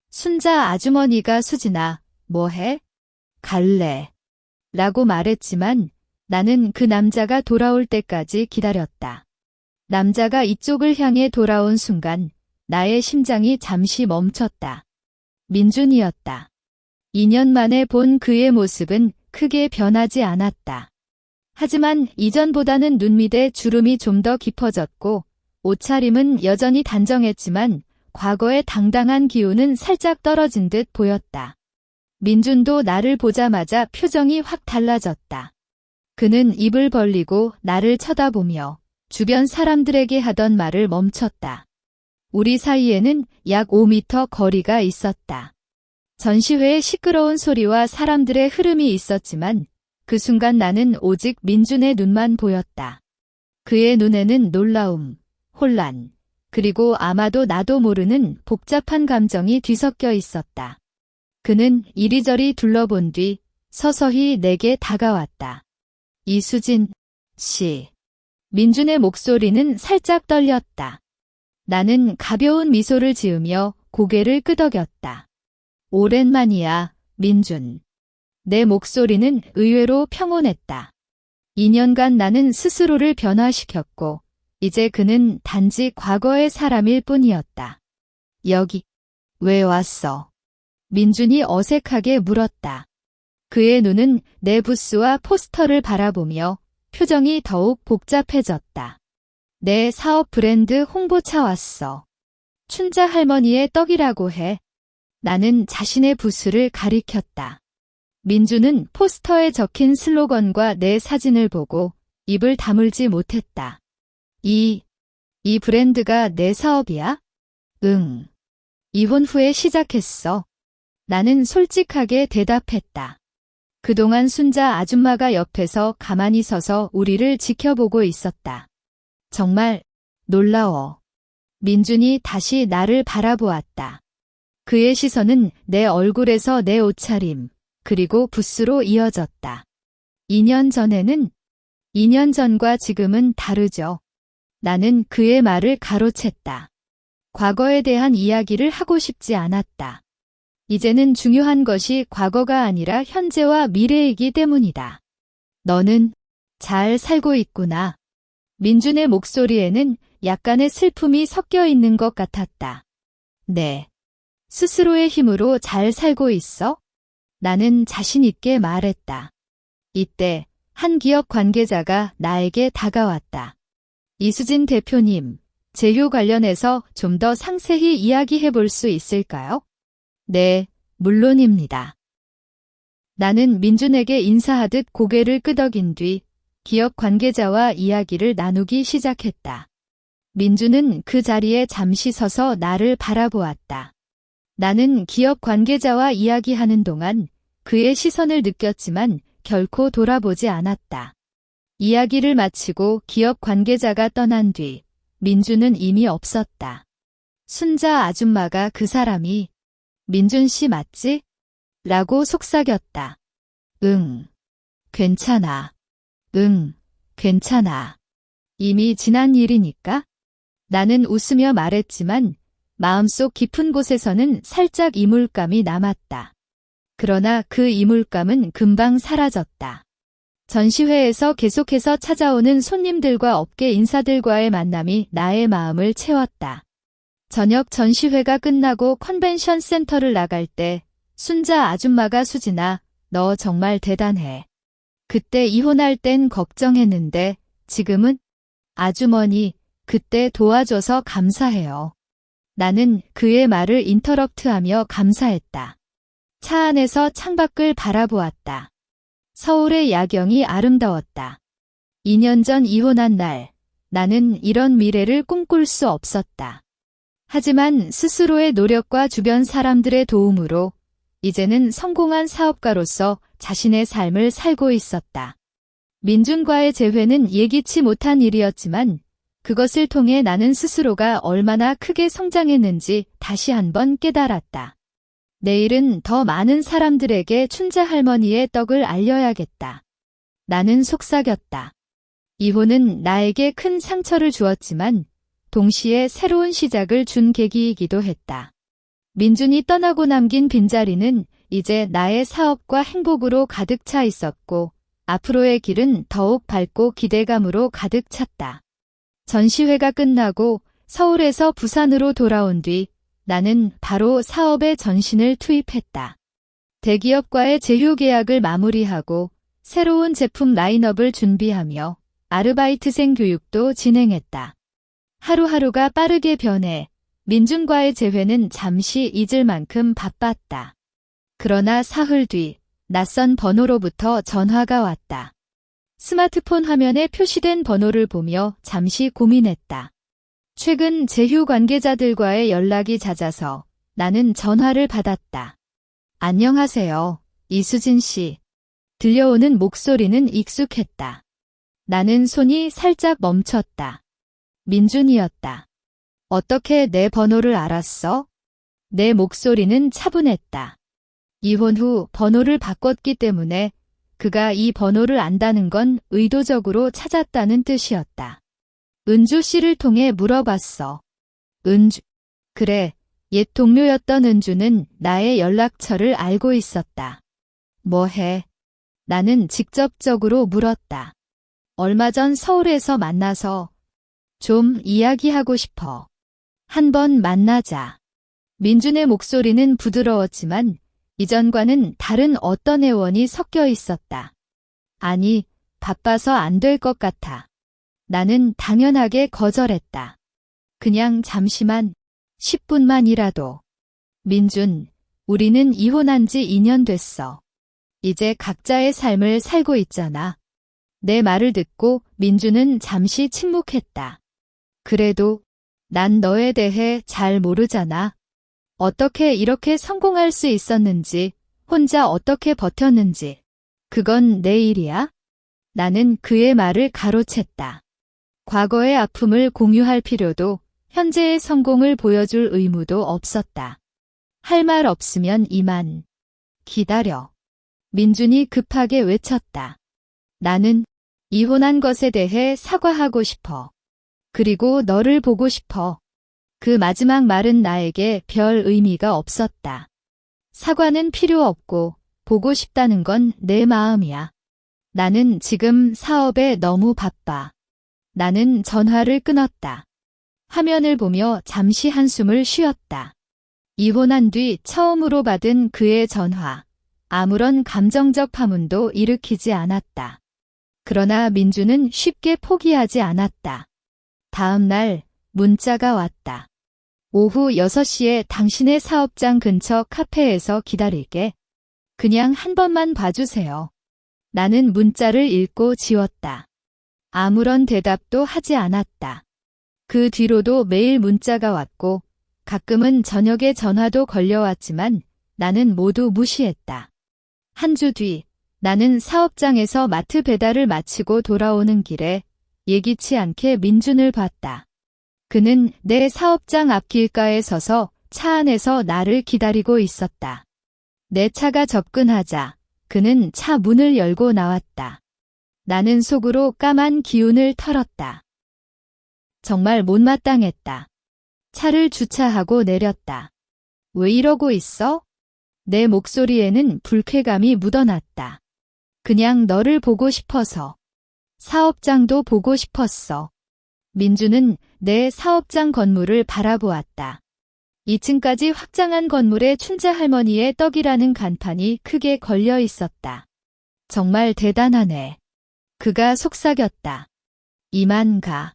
순자 아주머니가 수진아, 뭐해? 갈래. 라고 말했지만 나는 그 남자가 돌아올 때까지 기다렸다. 남자가 이쪽을 향해 돌아온 순간 나의 심장이 잠시 멈췄다. 민준이었다. 2년 만에 본 그의 모습은 크게 변하지 않았다. 하지만 이전보다는 눈 밑에 주름이 좀 더 깊어졌고 옷차림은 여전히 단정했지만 과거의 당당한 기운은 살짝 떨어진 듯 보였다. 민준도 나를 보자마자 표정이 확 달라졌다. 그는 입을 벌리고 나를 쳐다보며 주변 사람들에게 하던 말을 멈췄다. 우리 사이에는 약 5m 거리가 있었다. 전시회에 시끄러운 소리와 사람들의 흐름이 있었지만 그 순간 나는 오직 민준의 눈만 보였다. 그의 눈에는 놀라움, 혼란, 그리고 아마도 나도 모르는 복잡한 감정이 뒤섞여 있었다. 그는 이리저리 둘러본 뒤 서서히 내게 다가왔다. 이수진 씨. 민준의 목소리는 살짝 떨렸다. 나는 가벼운 미소를 지으며 고개를 끄덕였다. 오랜만이야, 민준. 내 목소리는 의외로 평온했다. 2년간 나는 스스로를 변화시켰고, 이제 그는 단지 과거의 사람일 뿐이었다. 여기, 왜 왔어? 민준이 어색하게 물었다. 그의 눈은 내 부스와 포스터를 바라보며 표정이 더욱 복잡해졌다. 내 사업 브랜드 홍보차 왔어. 춘자 할머니의 떡이라고 해. 나는 자신의 부스를 가리켰다. 민주는 포스터에 적힌 슬로건과 내 사진을 보고 입을 다물지 못했다. 이 브랜드가 내 사업이야? 응. 이혼 후에 시작했어. 나는 솔직하게 대답했다. 그동안 순자 아줌마가 옆에서 가만히 서서 우리를 지켜보고 있었다. 정말 놀라워. 민준이 다시 나를 바라보았다. 그의 시선은 내 얼굴에서 내 옷차림, 그리고 부스로 이어졌다. 2년 전과 지금은 다르죠. 나는 그의 말을 가로챘다. 과거에 대한 이야기를 하고 싶지 않았다. 이제는 중요한 것이 과거가 아니라 현재와 미래이기 때문이다. 너는 잘 살고 있구나. 민준의 목소리에는 약간의 슬픔이 섞여 있는 것 같았다. 네. 스스로의 힘으로 잘 살고 있어? 나는 자신 있게 말했다. 이때 한 기업 관계자가 나에게 다가왔다. 이수진 대표님, 제휴 관련해서 좀 더 상세히 이야기해 볼 수 있을까요? 네, 물론입니다. 나는 민준에게 인사하듯 고개를 끄덕인 뒤 기업 관계자와 이야기를 나누기 시작했다. 민준은 그 자리에 잠시 서서 나를 바라보았다. 나는 기업 관계자와 이야기하는 동안 그의 시선을 느꼈지만 결코 돌아보지 않았다. 이야기를 마치고 기업 관계자가 떠난 뒤 민준은 이미 없었다. 순자 아줌마가 그 사람이 민준 씨 맞지? 라고 속삭였다. 응. 괜찮아. 응. 괜찮아. 이미 지난 일이니까? 나는 웃으며 말했지만 마음속 깊은 곳에서는 살짝 이물감이 남았다. 그러나 그 이물감은 금방 사라졌다. 전시회에서 계속해서 찾아오는 손님들과 업계 인사들과의 만남이 나의 마음을 채웠다. 저녁 전시회가 끝나고 컨벤션 센터를 나갈 때 순자 아줌마가 수진아, 너 정말 대단해. 그때 이혼할 땐 걱정했는데 지금은? 아주머니, 그때 도와줘서 감사해요. 나는 그의 말을 인터럽트하며 감사했다. 차 안에서 창밖을 바라보았다. 서울의 야경이 아름다웠다. 2년 전 이혼한 날, 나는 이런 미래를 꿈꿀 수 없었다. 하지만 스스로의 노력과 주변 사람들의 도움으로 이제는 성공한 사업가로서 자신의 삶을 살고 있었다. 민준과의 재회는 예기치 못한 일이었지만 그것을 통해 나는 스스로가 얼마나 크게 성장했는지 다시 한번 깨달았다. 내일은 더 많은 사람들에게 춘자 할머니의 떡을 알려야겠다. 나는 속삭였다. 이혼은 나에게 큰 상처를 주었지만 동시에 새로운 시작을 준 계기이기도 했다. 민준이 떠나고 남긴 빈자리는 이제 나의 사업과 행복으로 가득 차 있었고 앞으로의 길은 더욱 밝고 기대감으로 가득 찼다. 전시회가 끝나고 서울에서 부산으로 돌아온 뒤 나는 바로 사업에 전신을 투입했다. 대기업과의 제휴 계약을 마무리하고 새로운 제품 라인업을 준비하며 아르바이트생 교육도 진행했다. 하루하루가 빠르게 변해 민준과의 재회는 잠시 잊을 만큼 바빴다. 그러나 사흘 뒤 낯선 번호로부터 전화가 왔다. 스마트폰 화면에 표시된 번호를 보며 잠시 고민했다. 최근 제휴 관계자들과의 연락이 잦아서 나는 전화를 받았다. 안녕하세요, 이수진 씨. 들려오는 목소리는 익숙했다. 나는 손이 살짝 멈췄다. 민준이었다. 어떻게 내 번호를 알았어? 내 목소리는 차분했다. 이혼 후 번호를 바꿨기 때문에 그가 이 번호를 안다는 건 의도적으로 찾았다는 뜻이었다. 은주 씨를 통해 물어봤어. 은주. 그래, 옛 동료였던 은주는 나의 연락처를 알고 있었다. 뭐 해? 나는 직접적으로 물었다. 얼마 전 서울에서 만나서 좀 이야기하고 싶어. 한번 만나자. 민준의 목소리는 부드러웠지만 이전과는 다른 어떤 애원이 섞여 있었다. 아니, 바빠서 안 될 것 같아. 나는 당연하게 거절했다. 그냥 잠시만, 10분만이라도. 민준, 우리는 이혼한 지 2년 됐어. 이제 각자의 삶을 살고 있잖아. 내 말을 듣고 민준은 잠시 침묵했다. 그래도 난 너에 대해 잘 모르잖아. 어떻게 이렇게 성공할 수 있었는지, 혼자 어떻게 버텼는지. 그건 내 일이야? 나는 그의 말을 가로챘다. 과거의 아픔을 공유할 필요도, 현재의 성공을 보여줄 의무도 없었다. 할 말 없으면 이만. 기다려. 민준이 급하게 외쳤다. 나는 이혼한 것에 대해 사과하고 싶어. 그리고 너를 보고 싶어. 그 마지막 말은 나에게 별 의미가 없었다. 사과는 필요 없고 보고 싶다는 건 내 마음이야. 나는 지금 사업에 너무 바빠. 나는 전화를 끊었다. 화면을 보며 잠시 한숨을 쉬었다. 이혼한 뒤 처음으로 받은 그의 전화. 아무런 감정적 파문도 일으키지 않았다. 그러나 민주는 쉽게 포기하지 않았다. 다음 날 문자가 왔다. 오후 6시에 당신의 사업장 근처 카페에서 기다릴게. 그냥 한 번만 봐주세요. 나는 문자를 읽고 지웠다. 아무런 대답도 하지 않았다. 그 뒤로도 매일 문자가 왔고 가끔은 저녁에 전화도 걸려왔지만 나는 모두 무시했다. 한 주 뒤 나는 사업장에서 마트 배달을 마치고 돌아오는 길에 예기치 않게 민준을 봤다. 그는 내 사업장 앞 길가에 서서 차 안에서 나를 기다리고 있었다. 내 차가 접근하자 그는 차 문을 열고 나왔다. 나는 속으로 까만 기운을 털었다. 정말 못마땅했다. 차를 주차하고 내렸다. 왜 이러고 있어? 내 목소리에는 불쾌감이 묻어났다. 그냥 너를 보고 싶어서. 사업장도 보고 싶었어. 민주는 내 사업장 건물을 바라보았다. 2층까지 확장한 건물에 춘자 할머니의 떡이라는 간판이 크게 걸려 있었다. 정말 대단하네. 그가 속삭였다. 이만 가.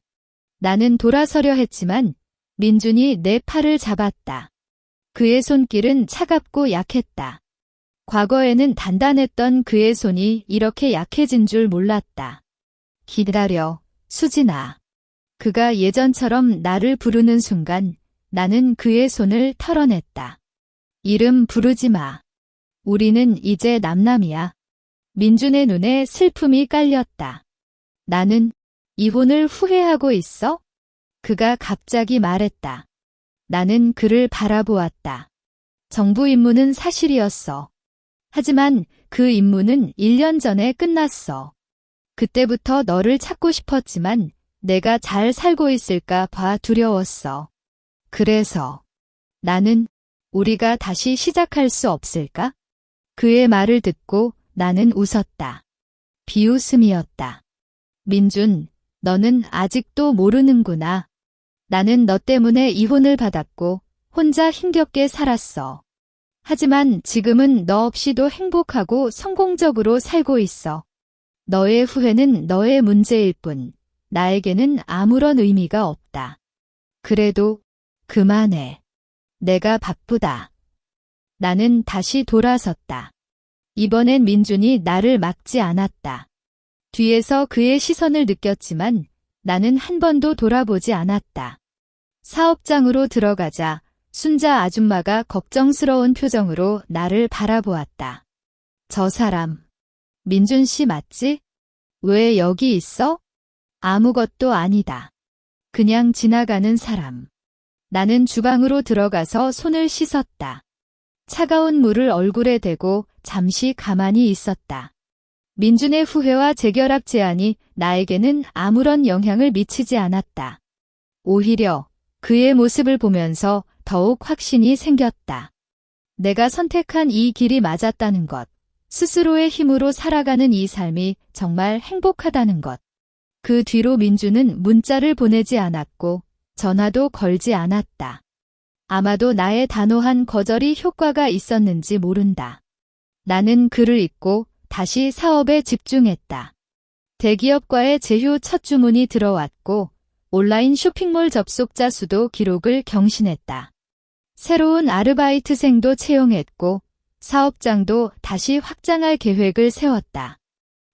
나는 돌아서려 했지만 민준이 내 팔을 잡았다. 그의 손길은 차갑고 약했다. 과거에는 단단했던 그의 손이 이렇게 약해진 줄 몰랐다. 기다려, 수진아. 그가 예전처럼 나를 부르는 순간 나는 그의 손을 털어냈다. 이름 부르지 마. 우리는 이제 남남이야. 민준의 눈에 슬픔이 깔렸다. 나는 이혼을 후회하고 있어? 그가 갑자기 말했다. 나는 그를 바라보았다. 정부 임무는 사실이었어. 하지만 그 임무는 1년 전에 끝났어. 그때부터 너를 찾고 싶었지만 내가 잘 살고 있을까 봐 두려웠어. 그래서 나는 우리가 다시 시작할 수 없을까? 그의 말을 듣고 나는 웃었다. 비웃음이었다. 민준, 너는 아직도 모르는구나. 나는 너 때문에 이혼을 받았고 혼자 힘겹게 살았어. 하지만 지금은 너 없이도 행복하고 성공적으로 살고 있어. 너의 후회는 너의 문제일 뿐 나에게는 아무런 의미가 없다. 그래도 그만해. 내가 바쁘다. 나는 다시 돌아섰다. 이번엔 민준이 나를 막지 않았다. 뒤에서 그의 시선을 느꼈지만 나는 한 번도 돌아보지 않았다. 사업장으로 들어가자 순자 아줌마가 걱정스러운 표정으로 나를 바라보았다. 저 사람, 민준 씨 맞지? 왜 여기 있어? 아무것도 아니다. 그냥 지나가는 사람. 나는 주방으로 들어가서 손을 씻었다. 차가운 물을 얼굴에 대고 잠시 가만히 있었다. 민준의 후회와 재결합 제안이 나에게는 아무런 영향을 미치지 않았다. 오히려 그의 모습을 보면서 더욱 확신이 생겼다. 내가 선택한 이 길이 맞았다는 것, 스스로의 힘으로 살아가는 이 삶이 정말 행복하다는 것. 그 뒤로 민주는 문자를 보내지 않았고 전화도 걸지 않았다. 아마도 나의 단호한 거절이 효과가 있었는지 모른다. 나는 글을 읽고 다시 사업에 집중했다. 대기업과의 제휴 첫 주문이 들어왔고 온라인 쇼핑몰 접속자 수도 기록을 경신했다. 새로운 아르바이트생도 채용했고 사업장도 다시 확장할 계획을 세웠다.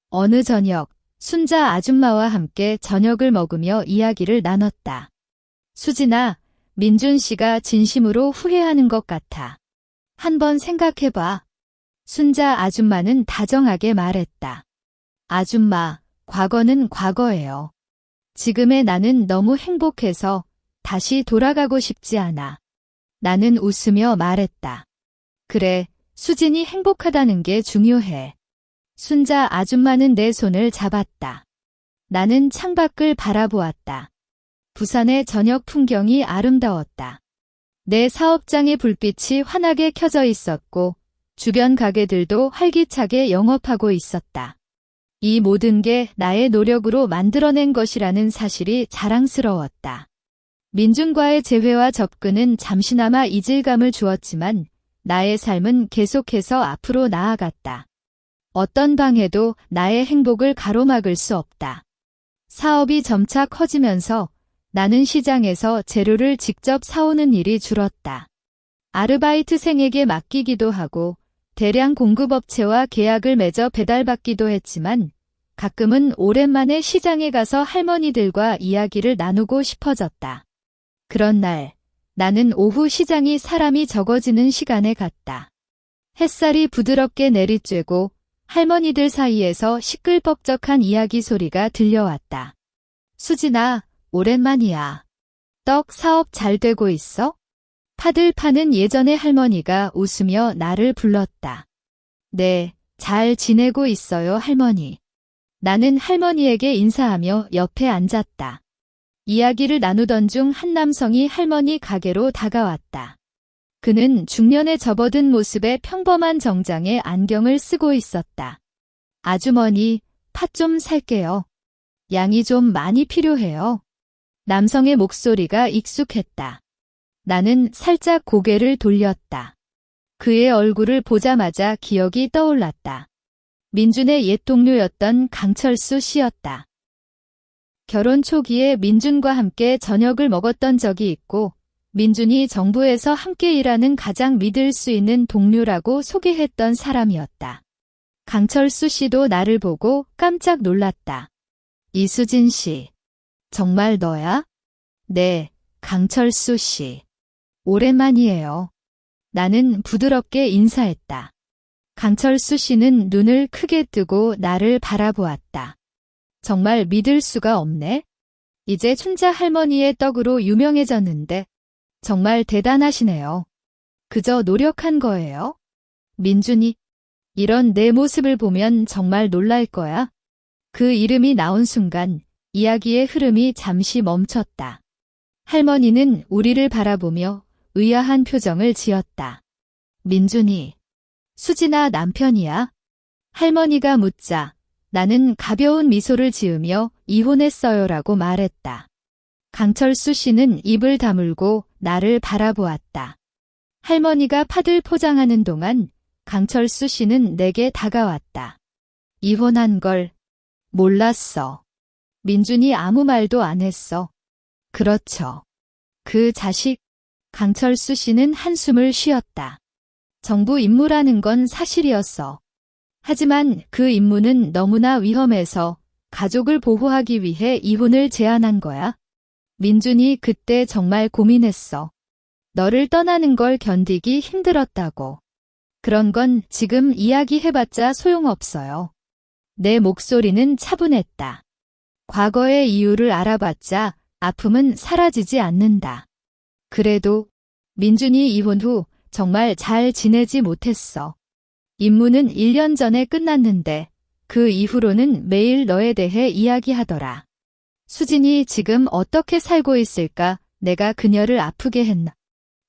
어느 저녁 순자 아줌마와 함께 저녁을 먹으며 이야기를 나눴다. 수진아, 민준 씨가 진심으로 후회하는 것 같아. 한번 생각해봐. 순자 아줌마는 다정하게 말했다. 아줌마, 과거는 과거예요. 지금의 나는 너무 행복해서 다시 돌아가고 싶지 않아. 나는 웃으며 말했다. 그래, 수진이 행복하다는 게 중요해. 순자 아줌마는 내 손을 잡았다. 나는 창밖을 바라보았다. 부산의 저녁 풍경이 아름다웠다. 내 사업장의 불빛이 환하게 켜져 있었고 주변 가게들도 활기차게 영업하고 있었다. 이 모든 게 나의 노력으로 만들어낸 것이라는 사실이 자랑스러웠다. 민준과의 재회와 접근은 잠시나마 이질감을 주었지만 나의 삶은 계속해서 앞으로 나아갔다. 어떤 방해도 나의 행복을 가로막을 수 없다. 사업이 점차 커지면서 나는 시장에서 재료를 직접 사오는 일이 줄었다. 아르바이트생에게 맡기기도 하고 대량 공급업체와 계약을 맺어 배달받기도 했지만 가끔은 오랜만에 시장에 가서 할머니들과 이야기를 나누고 싶어졌다. 그런 날 나는 오후 시장이 사람이 적어지는 시간에 갔다. 햇살이 부드럽게 내리쬐고 할머니들 사이에서 시끌벅적한 이야기 소리가 들려왔다. 수진아, 오랜만이야. 떡 사업 잘 되고 있어? 파들 파는 예전의 할머니가 웃으며 나를 불렀다. 네, 잘 지내고 있어요, 할머니. 나는 할머니에게 인사하며 옆에 앉았다. 이야기를 나누던 중 한 남성이 할머니 가게로 다가왔다. 그는 중년에 접어든 모습에 평범한 정장에 안경을 쓰고 있었다. 아주머니, 팥 좀 살게요. 양이 좀 많이 필요해요. 남성의 목소리가 익숙했다. 나는 살짝 고개를 돌렸다. 그의 얼굴을 보자마자 기억이 떠올랐다. 민준의 옛 동료였던 강철수 씨였다. 결혼 초기에 민준과 함께 저녁을 먹었던 적이 있고 민준이 정부에서 함께 일하는 가장 믿을 수 있는 동료라고 소개했던 사람이었다. 강철수 씨도 나를 보고 깜짝 놀랐다. 이수진 씨, 정말 너야? 네, 강철수 씨. 오랜만이에요. 나는 부드럽게 인사했다. 강철수 씨는 눈을 크게 뜨고 나를 바라보았다. 정말 믿을 수가 없네. 이제 춘자 할머니의 떡으로 유명해졌는데 정말 대단하시네요. 그저 노력한 거예요? 민준이, 이런 내 모습을 보면 정말 놀랄 거야. 그 이름이 나온 순간 이야기의 흐름이 잠시 멈췄다. 할머니는 우리를 바라보며 의아한 표정을 지었다. 민준이, 수진아 남편이야? 할머니가 묻자 나는 가벼운 미소를 지으며 이혼했어요라고 말했다. 강철수 씨는 입을 다물고 나를 바라보았다. 할머니가 팥을 포장하는 동안 강철수 씨는 내게 다가왔다. 이혼한 걸 몰랐어. 민준이 아무 말도 안 했어. 그렇죠. 그 자식. 강철수 씨는 한숨을 쉬었다. 정부 임무라는 건 사실이었어. 하지만 그 임무는 너무나 위험해서 가족을 보호하기 위해 이혼을 제안한 거야. 민준이 그때 정말 고민했어. 너를 떠나는 걸 견디기 힘들었다고. 그런 건 지금 이야기해봤자 소용없어요. 내 목소리는 차분했다. 과거의 이유를 알아봤자 아픔은 사라지지 않는다. 그래도 민준이 이혼 후 정말 잘 지내지 못했어. 임무는 1년 전에 끝났는데 그 이후로는 매일 너에 대해 이야기하더라. 수진이 지금 어떻게 살고 있을까? 내가 그녀를 아프게 했나?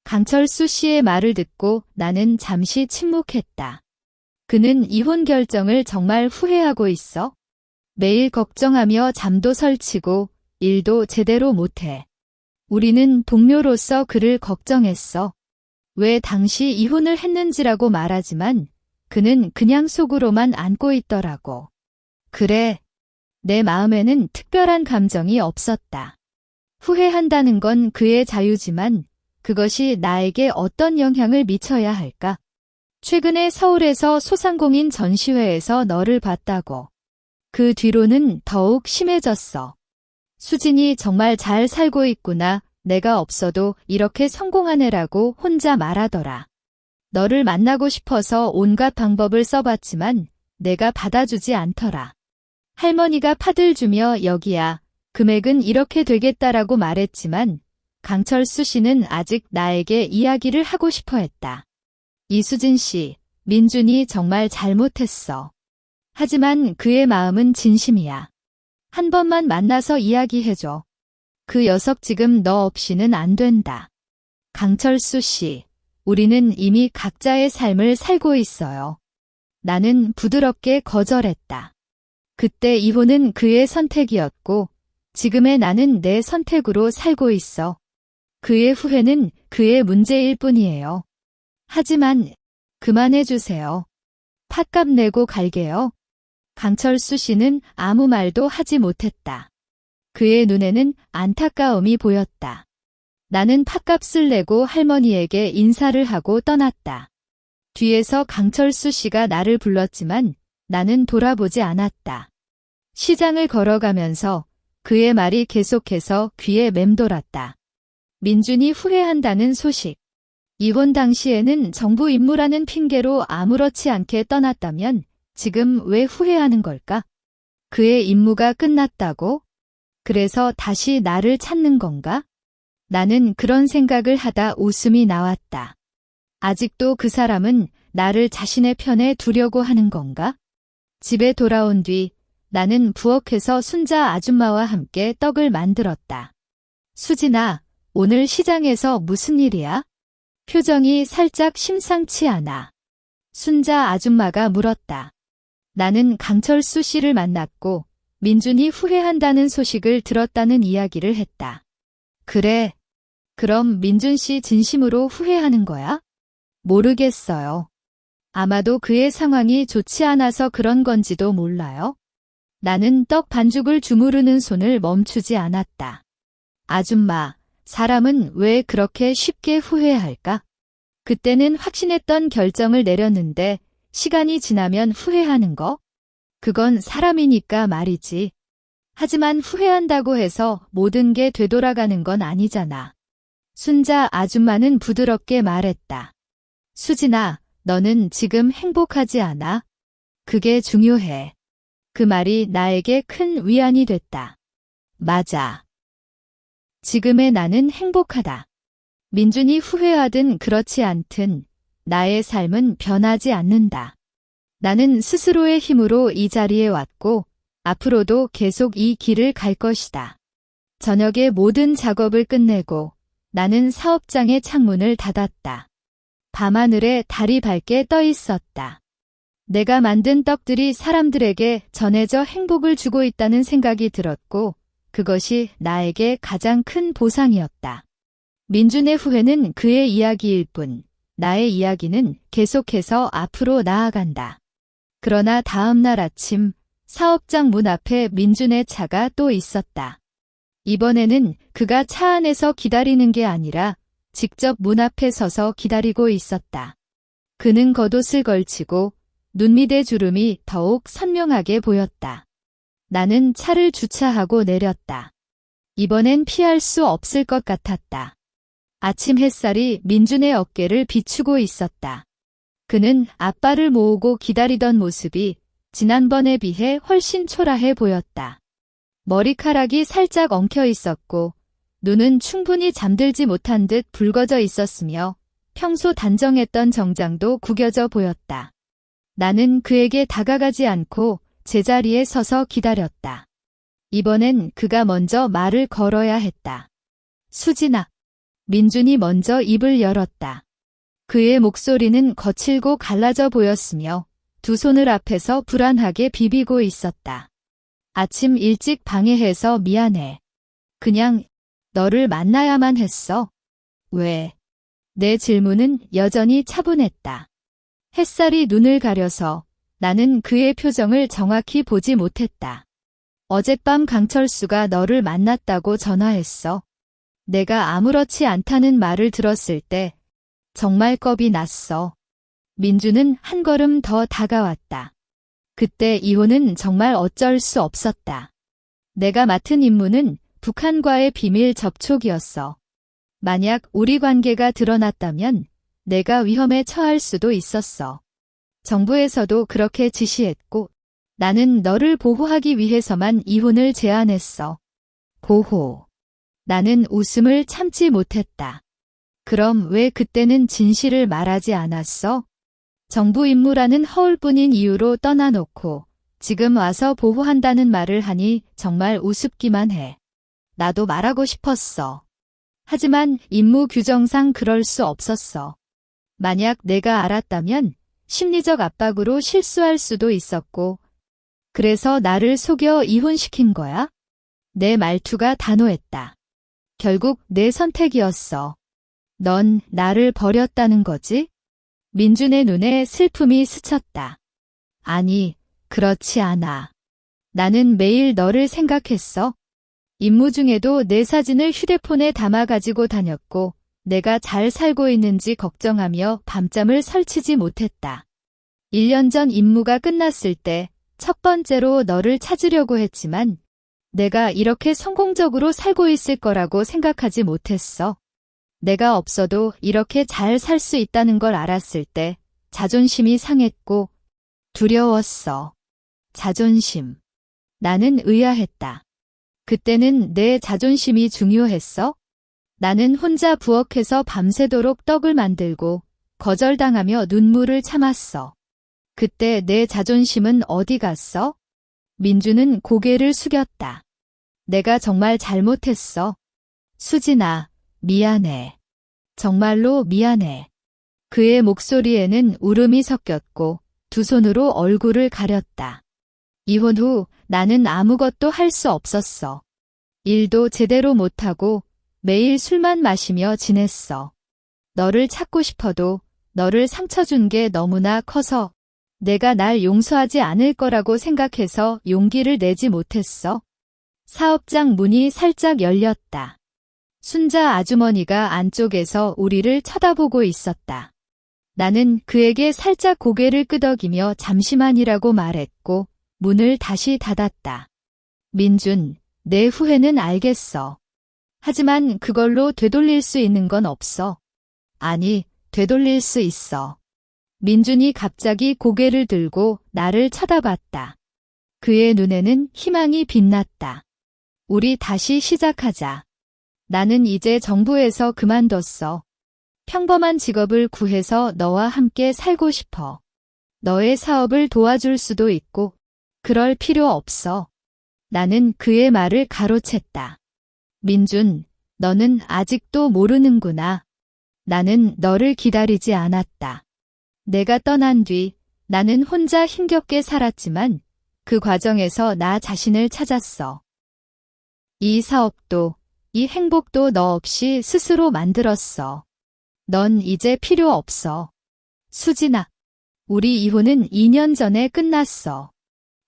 강철수 씨의 말을 듣고 나는 잠시 침묵했다. 그는 이혼 결정을 정말 후회하고 있어? 매일 걱정하며 잠도 설치고 일도 제대로 못해. 우리는 동료로서 그를 걱정했어. 왜 당시 이혼을 했는지라고 말하지만 그는 그냥 속으로만 안고 있더라고. 그래. 내 마음에는 특별한 감정이 없었다. 후회한다는 건 그의 자유지만 그것이 나에게 어떤 영향을 미쳐야 할까? 최근에 서울에서 소상공인 전시회에서 너를 봤다고. 그 뒤로는 더욱 심해졌어. 수진이 정말 잘 살고 있구나. 내가 없어도 이렇게 성공한 애라고 혼자 말하더라. 너를 만나고 싶어서 온갖 방법을 써봤지만 내가 받아주지 않더라. 할머니가 파들 주며 여기야. 금액은 이렇게 되겠다라고 말했지만 강철수 씨는 아직 나에게 이야기를 하고 싶어 했다. 이수진 씨, 민준이 정말 잘못했어. 하지만 그의 마음은 진심이야. 한 번만 만나서 이야기해줘. 그 녀석 지금 너 없이는 안 된다. 강철수 씨, 우리는 이미 각자의 삶을 살고 있어요. 나는 부드럽게 거절했다. 그때 이혼은 그의 선택이었고 지금의 나는 내 선택으로 살고 있어. 그의 후회는 그의 문제일 뿐이에요. 하지만 그만해주세요. 팥값 내고 갈게요. 강철수 씨는 아무 말도 하지 못했다. 그의 눈에는 안타까움이 보였다. 나는 팥값을 내고 할머니에게 인사를 하고 떠났다. 뒤에서 강철수 씨가 나를 불렀지만 나는 돌아보지 않았다. 시장을 걸어가면서 그의 말이 계속해서 귀에 맴돌았다. 민준이 후회한다는 소식. 이혼 당시에는 정부 임무라는 핑계로 아무렇지 않게 떠났다면 지금 왜 후회하는 걸까? 그의 임무가 끝났다고? 그래서 다시 나를 찾는 건가? 나는 그런 생각을 하다 웃음이 나왔다. 아직도 그 사람은 나를 자신의 편에 두려고 하는 건가? 집에 돌아온 뒤 나는 부엌에서 순자 아줌마와 함께 떡을 만들었다. 수진아, 오늘 시장에서 무슨 일이야? 표정이 살짝 심상치 않아. 순자 아줌마가 물었다. 나는 강철수 씨를 만났고 민준이 후회한다는 소식을 들었다는 이야기를 했다. 그래. 그럼 민준 씨 진심으로 후회하는 거야? 모르겠어요. 아마도 그의 상황이 좋지 않아서 그런 건지도 몰라요. 나는 떡 반죽을 주무르는 손을 멈추지 않았다. 아줌마, 사람은 왜 그렇게 쉽게 후회할까? 그때는 확신했던 결정을 내렸는데 시간이 지나면 후회하는 거? 그건 사람이니까 말이지. 하지만 후회한다고 해서 모든 게 되돌아가는 건 아니잖아. 순자 아줌마는 부드럽게 말했다. 수진아, 너는 지금 행복하지 않아? 그게 중요해. 그 말이 나에게 큰 위안이 됐다. 맞아. 지금의 나는 행복하다. 민준이 후회하든 그렇지 않든 나의 삶은 변하지 않는다. 나는 스스로의 힘으로 이 자리에 왔고 앞으로도 계속 이 길을 갈 것이다. 저녁에 모든 작업을 끝내고 나는 사업장의 창문을 닫았다. 밤하늘에 달이 밝게 떠 있었다. 내가 만든 떡들이 사람들에게 전해져 행복을 주고 있다는 생각이 들었고 그것이 나에게 가장 큰 보상이었다. 민준의 후회는 그의 이야기일 뿐 나의 이야기는 계속해서 앞으로 나아간다. 그러나 다음 날 아침 사업장 문 앞에 민준의 차가 또 있었다. 이번에는 그가 차 안에서 기다리는 게 아니라 직접 문 앞에 서서 기다리고 있었다. 그는 겉옷을 걸치고 눈 밑의 주름이 더욱 선명하게 보였다. 나는 차를 주차하고 내렸다. 이번엔 피할 수 없을 것 같았다. 아침 햇살이 민준의 어깨를 비추고 있었다. 그는 앞발을 모으고 기다리던 모습이 지난번에 비해 훨씬 초라해 보였다. 머리카락이 살짝 엉켜 있었고 눈은 충분히 잠들지 못한 듯 붉어져 있었으며 평소 단정했던 정장도 구겨져 보였다. 나는 그에게 다가가지 않고 제자리에 서서 기다렸다. 이번엔 그가 먼저 말을 걸어야 했다. 수진아. 민준이 먼저 입을 열었다. 그의 목소리는 거칠고 갈라져 보였으며 두 손을 앞에서 불안하게 비비고 있었다. 아침 일찍 방해해서 미안해. 그냥 너를 만나야만 했어. 왜? 내 질문은 여전히 차분했다. 햇살이 눈을 가려서 나는 그의 표정을 정확히 보지 못했다. 어젯밤 강철수가 너를 만났다고 전화했어. 내가 아무렇지 않다는 말을 들었을 때 정말 겁이 났어. 민주는 한 걸음 더 다가왔다. 그때 이호는 정말 어쩔 수 없었다. 내가 맡은 임무는 북한과의 비밀 접촉이었어. 만약 우리 관계가 드러났다면 내가 위험에 처할 수도 있었어. 정부에서도 그렇게 지시했고 나는 너를 보호하기 위해서만 이혼을 제안했어. 보호. 나는 웃음을 참지 못했다. 그럼 왜 그때는 진실을 말하지 않았어? 정부 임무라는 허울뿐인 이유로 떠나놓고 지금 와서 보호한다는 말을 하니 정말 우습기만 해. 나도 말하고 싶었어. 하지만 임무 규정상 그럴 수 없었어. 만약 내가 알았다면 심리적 압박으로 실수할 수도 있었고, 그래서 나를 속여 이혼시킨 거야? 내 말투가 단호했다. 결국 내 선택이었어. 넌 나를 버렸다는 거지? 민준의 눈에 슬픔이 스쳤다. 아니, 그렇지 않아. 나는 매일 너를 생각했어. 임무 중에도 내 사진을 휴대폰에 담아 가지고 다녔고, 내가 잘 살고 있는지 걱정하며 밤잠을 설치지 못했다. 1년 전 임무가 끝났을 때 첫 번째로 너를 찾으려고 했지만, 내가 이렇게 성공적으로 살고 있을 거라고 생각하지 못했어. 내가 없어도 이렇게 잘 살 수 있다는 걸 알았을 때 자존심이 상했고 두려웠어. 자존심. 나는 의아했다. 그때는 내 자존심이 중요했어? 나는 혼자 부엌에서 밤새도록 떡을 만들고 거절당하며 눈물을 참았어. 그때 내 자존심은 어디 갔어? 민주는 고개를 숙였다. 내가 정말 잘못했어. 수진아, 미안해. 정말로 미안해. 그의 목소리에는 울음이 섞였고 두 손으로 얼굴을 가렸다. 이혼 후 나는 아무것도 할 수 없었어. 일도 제대로 못하고 매일 술만 마시며 지냈어. 너를 찾고 싶어도 너를 상처 준 게 너무나 커서 내가 날 용서하지 않을 거라고 생각해서 용기를 내지 못했어. 사업장 문이 살짝 열렸다. 순자 아주머니가 안쪽에서 우리를 쳐다보고 있었다. 나는 그에게 살짝 고개를 끄덕이며 잠시만이라고 말했고 문을 다시 닫았다. 민준, 내 후회는 알겠어. 하지만 그걸로 되돌릴 수 있는 건 없어. 아니, 되돌릴 수 있어. 민준이 갑자기 고개를 들고 나를 쳐다봤다. 그의 눈에는 희망이 빛났다. 우리 다시 시작하자. 나는 이제 정부에서 그만뒀어. 평범한 직업을 구해서 너와 함께 살고 싶어. 너의 사업을 도와줄 수도 있고, 그럴 필요 없어. 나는 그의 말을 가로챘다. 민준, 너는 아직도 모르는구나. 나는 너를 기다리지 않았다. 내가 떠난 뒤 나는 혼자 힘겹게 살았지만 그 과정에서 나 자신을 찾았어. 이 사업도, 이 행복도 너 없이 스스로 만들었어. 넌 이제 필요 없어. 수진아, 우리 이혼은 2년 전에 끝났어.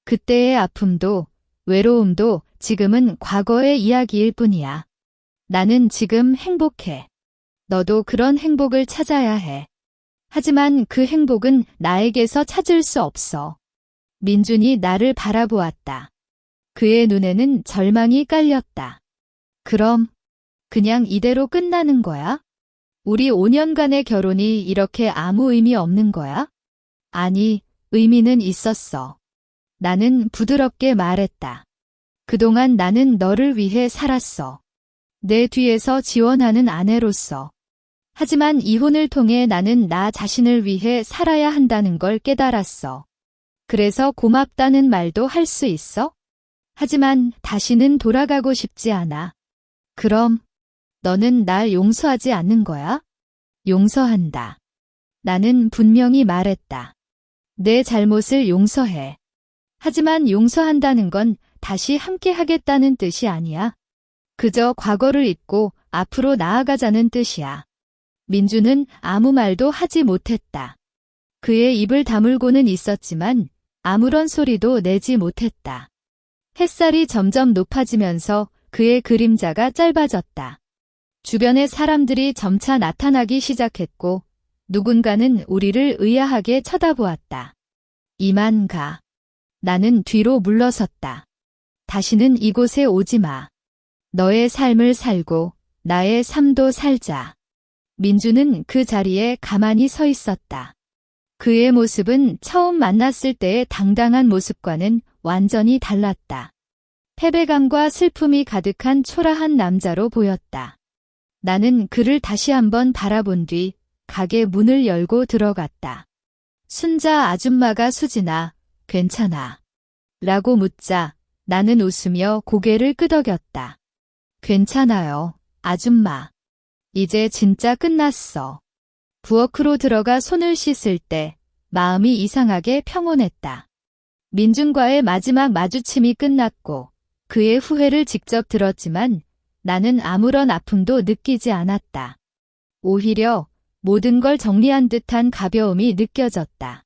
그때의 아픔도, 외로움도 지금은 과거의 이야기일 뿐이야. 나는 지금 행복해. 너도 그런 행복을 찾아야 해. 하지만 그 행복은 나에게서 찾을 수 없어. 민준이 나를 바라보았다. 그의 눈에는 절망이 깔렸다. 그럼 그냥 이대로 끝나는 거야? 우리 5년간의 결혼이 이렇게 아무 의미 없는 거야? 아니, 의미는 있었어. 나는 부드럽게 말했다. 그동안 나는 너를 위해 살았어. 내 뒤에서 지원하는 아내로서. 하지만 이혼을 통해 나는 나 자신을 위해 살아야 한다는 걸 깨달았어. 그래서 고맙다는 말도 할 수 있어? 하지만 다시는 돌아가고 싶지 않아. 그럼 너는 날 용서하지 않는 거야? 용서한다. 나는 분명히 말했다. 내 잘못을 용서해. 하지만 용서한다는 건 다시 함께 하겠다는 뜻이 아니야. 그저 과거를 잊고 앞으로 나아가자는 뜻이야. 민주는 아무 말도 하지 못했다. 그의 입을 다물고는 있었지만 아무런 소리도 내지 못했다. 햇살이 점점 높아지면서 그의 그림자가 짧아졌다. 주변의 사람들이 점차 나타나기 시작했고 누군가는 우리를 의아하게 쳐다보았다. 이만 가. 나는 뒤로 물러섰다. 다시는 이곳에 오지 마. 너의 삶을 살고 나의 삶도 살자. 민주는 그 자리에 가만히 서 있었다. 그의 모습은 처음 만났을 때의 당당한 모습과는 완전히 달랐다. 패배감과 슬픔이 가득한 초라한 남자로 보였다. 나는 그를 다시 한번 바라본 뒤 가게 문을 열고 들어갔다. 순자 아줌마가 수진아, 괜찮아? 라고 묻자 나는 웃으며 고개를 끄덕였다. 괜찮아요, 아줌마. 이제 진짜 끝났어. 부엌으로 들어가 손을 씻을 때 마음이 이상하게 평온했다. 민준과의 마지막 마주침이 끝났고 그의 후회를 직접 들었지만 나는 아무런 아픔도 느끼지 않았다. 오히려 모든 걸 정리한 듯한 가벼움이 느껴졌다.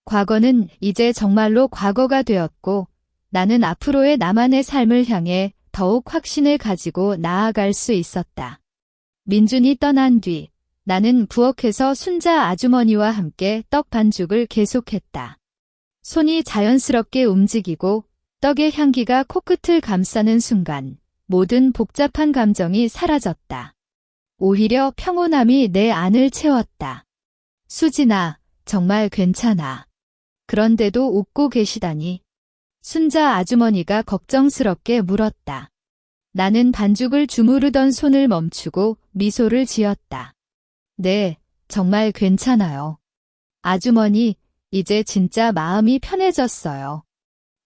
과거는 이제 정말로 과거가 되었고 나는 앞으로의 나만의 삶을 향해 더욱 확신을 가지고 나아갈 수 있었다. 민준이 떠난 뒤 나는 부엌에서 순자 아주머니와 함께 떡 반죽을 계속했다. 손이 자연스럽게 움직이고 떡의 향기가 코끝을 감싸는 순간 모든 복잡한 감정이 사라졌다. 오히려 평온함이 내 안을 채웠다. 수진아, 정말 괜찮아. 그런데도 웃고 계시다니. 순자 아주머니가 걱정스럽게 물었다. 나는 반죽을 주무르던 손을 멈추고 미소를 지었다. 네, 정말 괜찮아요. 아주머니, 이제 진짜 마음이 편해졌어요.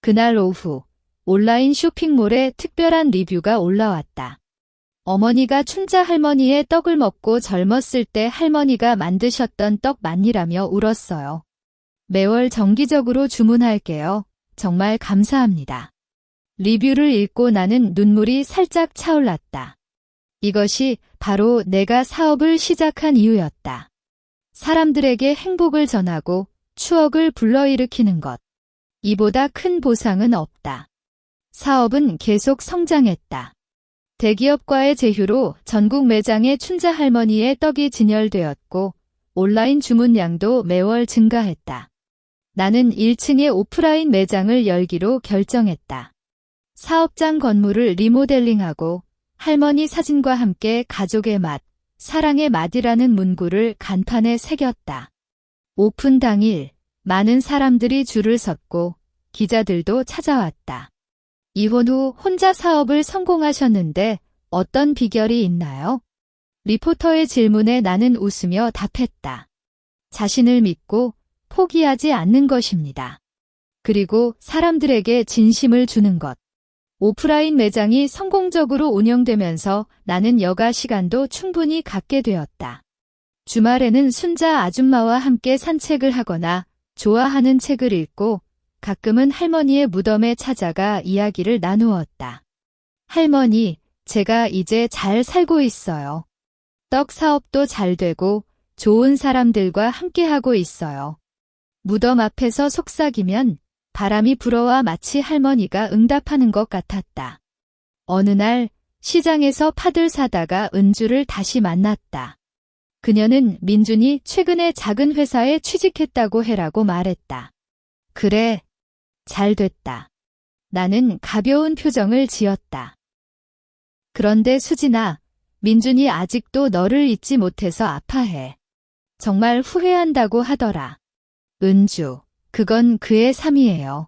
그날 오후, 온라인 쇼핑몰에 특별한 리뷰가 올라왔다. 어머니가 춘자 할머니의 떡을 먹고 젊었을 때 할머니가 만드셨던 떡 맛이라며 울었어요. 매월 정기적으로 주문할게요. 정말 감사합니다. 리뷰를 읽고 나는 눈물이 살짝 차올랐다. 이것이 바로 내가 사업을 시작한 이유였다. 사람들에게 행복을 전하고 추억을 불러일으키는 것. 이보다 큰 보상은 없다. 사업은 계속 성장했다. 대기업과의 제휴로 전국 매장에 춘자 할머니의 떡이 진열되었고 온라인 주문량도 매월 증가했다. 나는 1층에 오프라인 매장을 열기로 결정했다. 사업장 건물을 리모델링하고 할머니 사진과 함께 가족의 맛, 사랑의 맛이라는 문구를 간판에 새겼다. 오픈 당일 많은 사람들이 줄을 섰고 기자들도 찾아왔다. 이혼 후 혼자 사업을 성공하셨는데 어떤 비결이 있나요? 리포터의 질문에 나는 웃으며 답했다. 자신을 믿고 포기하지 않는 것입니다. 그리고 사람들에게 진심을 주는 것. 오프라인 매장이 성공적으로 운영되면서 나는 여가 시간도 충분히 갖게 되었다. 주말에는 순자 아줌마와 함께 산책을 하거나 좋아하는 책을 읽고 가끔은 할머니의 무덤에 찾아가 이야기를 나누었다. 할머니, 제가 이제 잘 살고 있어요. 떡 사업도 잘 되고 좋은 사람들과 함께하고 있어요. 무덤 앞에서 속삭이면 바람이 불어와 마치 할머니가 응답하는 것 같았다. 어느 날 시장에서 파들 사다가 은주를 다시 만났다. 그녀는 민준이 최근에 작은 회사에 취직했다고 해라고 말했다. 그래, 잘 됐다. 나는 가벼운 표정을 지었다. 그런데 수진아, 민준이 아직도 너를 잊지 못해서 아파해. 정말 후회한다고 하더라. 은주, 그건 그의 삶이에요.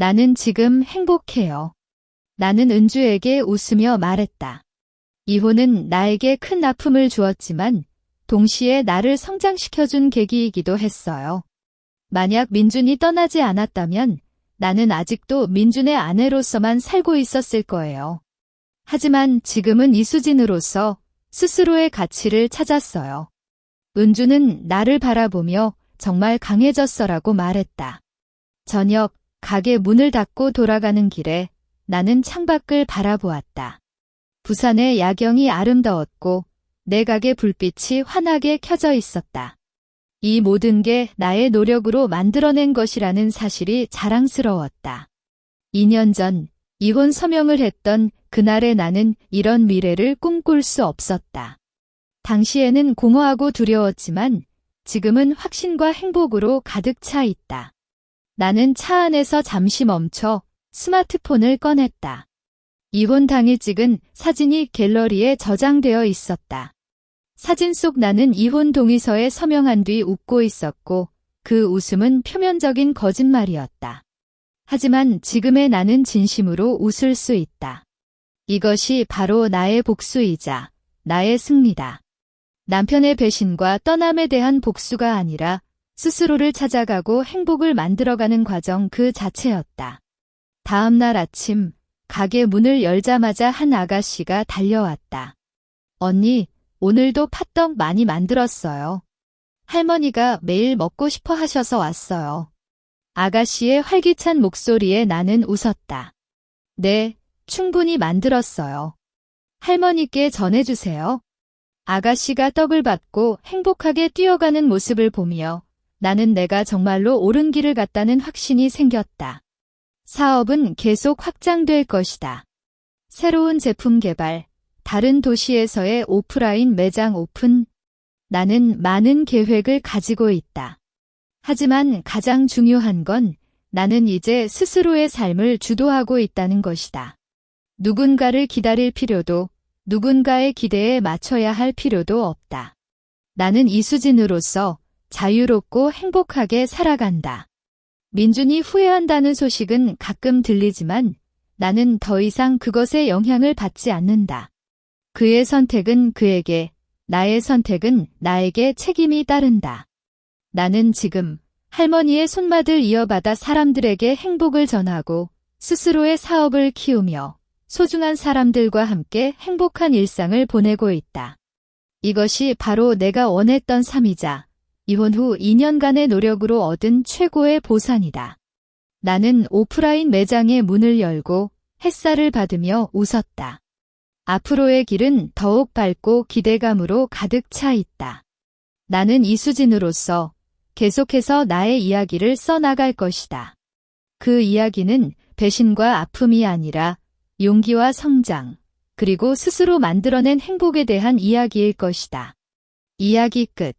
나는 지금 행복해요. 나는 은주에게 웃으며 말했다. 이혼은 나에게 큰 아픔을 주었지만 동시에 나를 성장시켜준 계기이기도 했어요. 만약 민준이 떠나지 않았다면 나는 아직도 민준의 아내로서만 살고 있었을 거예요. 하지만 지금은 이수진으로서 스스로의 가치를 찾았어요. 은주는 나를 바라보며 정말 강해졌어라고 말했다. 저녁, 가게 문을 닫고 돌아가는 길에 나는 창밖을 바라보았다. 부산의 야경이 아름다웠고 내 가게 불빛이 환하게 켜져 있었다. 이 모든 게 나의 노력으로 만들어낸 것이라는 사실이 자랑스러웠다. 2년 전 이혼 서명을 했던 그날의 나는 이런 미래를 꿈꿀 수 없었다. 당시에는 공허하고 두려웠지만 지금은 확신과 행복으로 가득 차 있다. 나는 차 안에서 잠시 멈춰 스마트폰을 꺼냈다. 이혼 당일 찍은 사진이 갤러리에 저장되어 있었다. 사진 속 나는 이혼 동의서에 서명한 뒤 웃고 있었고 그 웃음은 표면적인 거짓말이었다. 하지만 지금의 나는 진심으로 웃을 수 있다. 이것이 바로 나의 복수이자 나의 승리다. 남편의 배신과 떠남에 대한 복수가 아니라 스스로를 찾아가고 행복을 만들어가는 과정 그 자체였다. 다음 날 아침 가게 문을 열자마자 한 아가씨가 달려왔다. 언니, 오늘도 팥떡 많이 만들었어요. 할머니가 매일 먹고 싶어 하셔서 왔어요. 아가씨의 활기찬 목소리에 나는 웃었다. 네, 충분히 만들었어요. 할머니께 전해주세요. 아가씨가 떡을 받고 행복하게 뛰어가는 모습을 보며 나는 내가 정말로 옳은 길을 갔다는 확신이 생겼다. 사업은 계속 확장될 것이다. 새로운 제품 개발, 다른 도시에서의 오프라인 매장 오픈. 나는 많은 계획을 가지고 있다. 하지만 가장 중요한 건 나는 이제 스스로의 삶을 주도하고 있다는 것이다. 누군가를 기다릴 필요도, 누군가의 기대에 맞춰야 할 필요도 없다. 나는 이수진으로서 자유롭고 행복하게 살아간다. 민준이 후회한다는 소식은 가끔 들리지만 나는 더 이상 그것에 영향을 받지 않는다. 그의 선택은 그에게, 나의 선택은 나에게 책임이 따른다. 나는 지금 할머니의 손맛을 이어받아 사람들에게 행복을 전하고 스스로의 사업을 키우며 소중한 사람들과 함께 행복한 일상을 보내고 있다. 이것이 바로 내가 원했던 삶이자 이혼 후 2년간의 노력으로 얻은 최고의 보상이다. 나는 오프라인 매장의 문을 열고 햇살을 받으며 웃었다. 앞으로의 길은 더욱 밝고 기대감으로 가득 차 있다. 나는 이수진으로서 계속해서 나의 이야기를 써나갈 것이다. 그 이야기는 배신과 아픔이 아니라 용기와 성장, 그리고 스스로 만들어낸 행복에 대한 이야기일 것이다. 이야기 끝.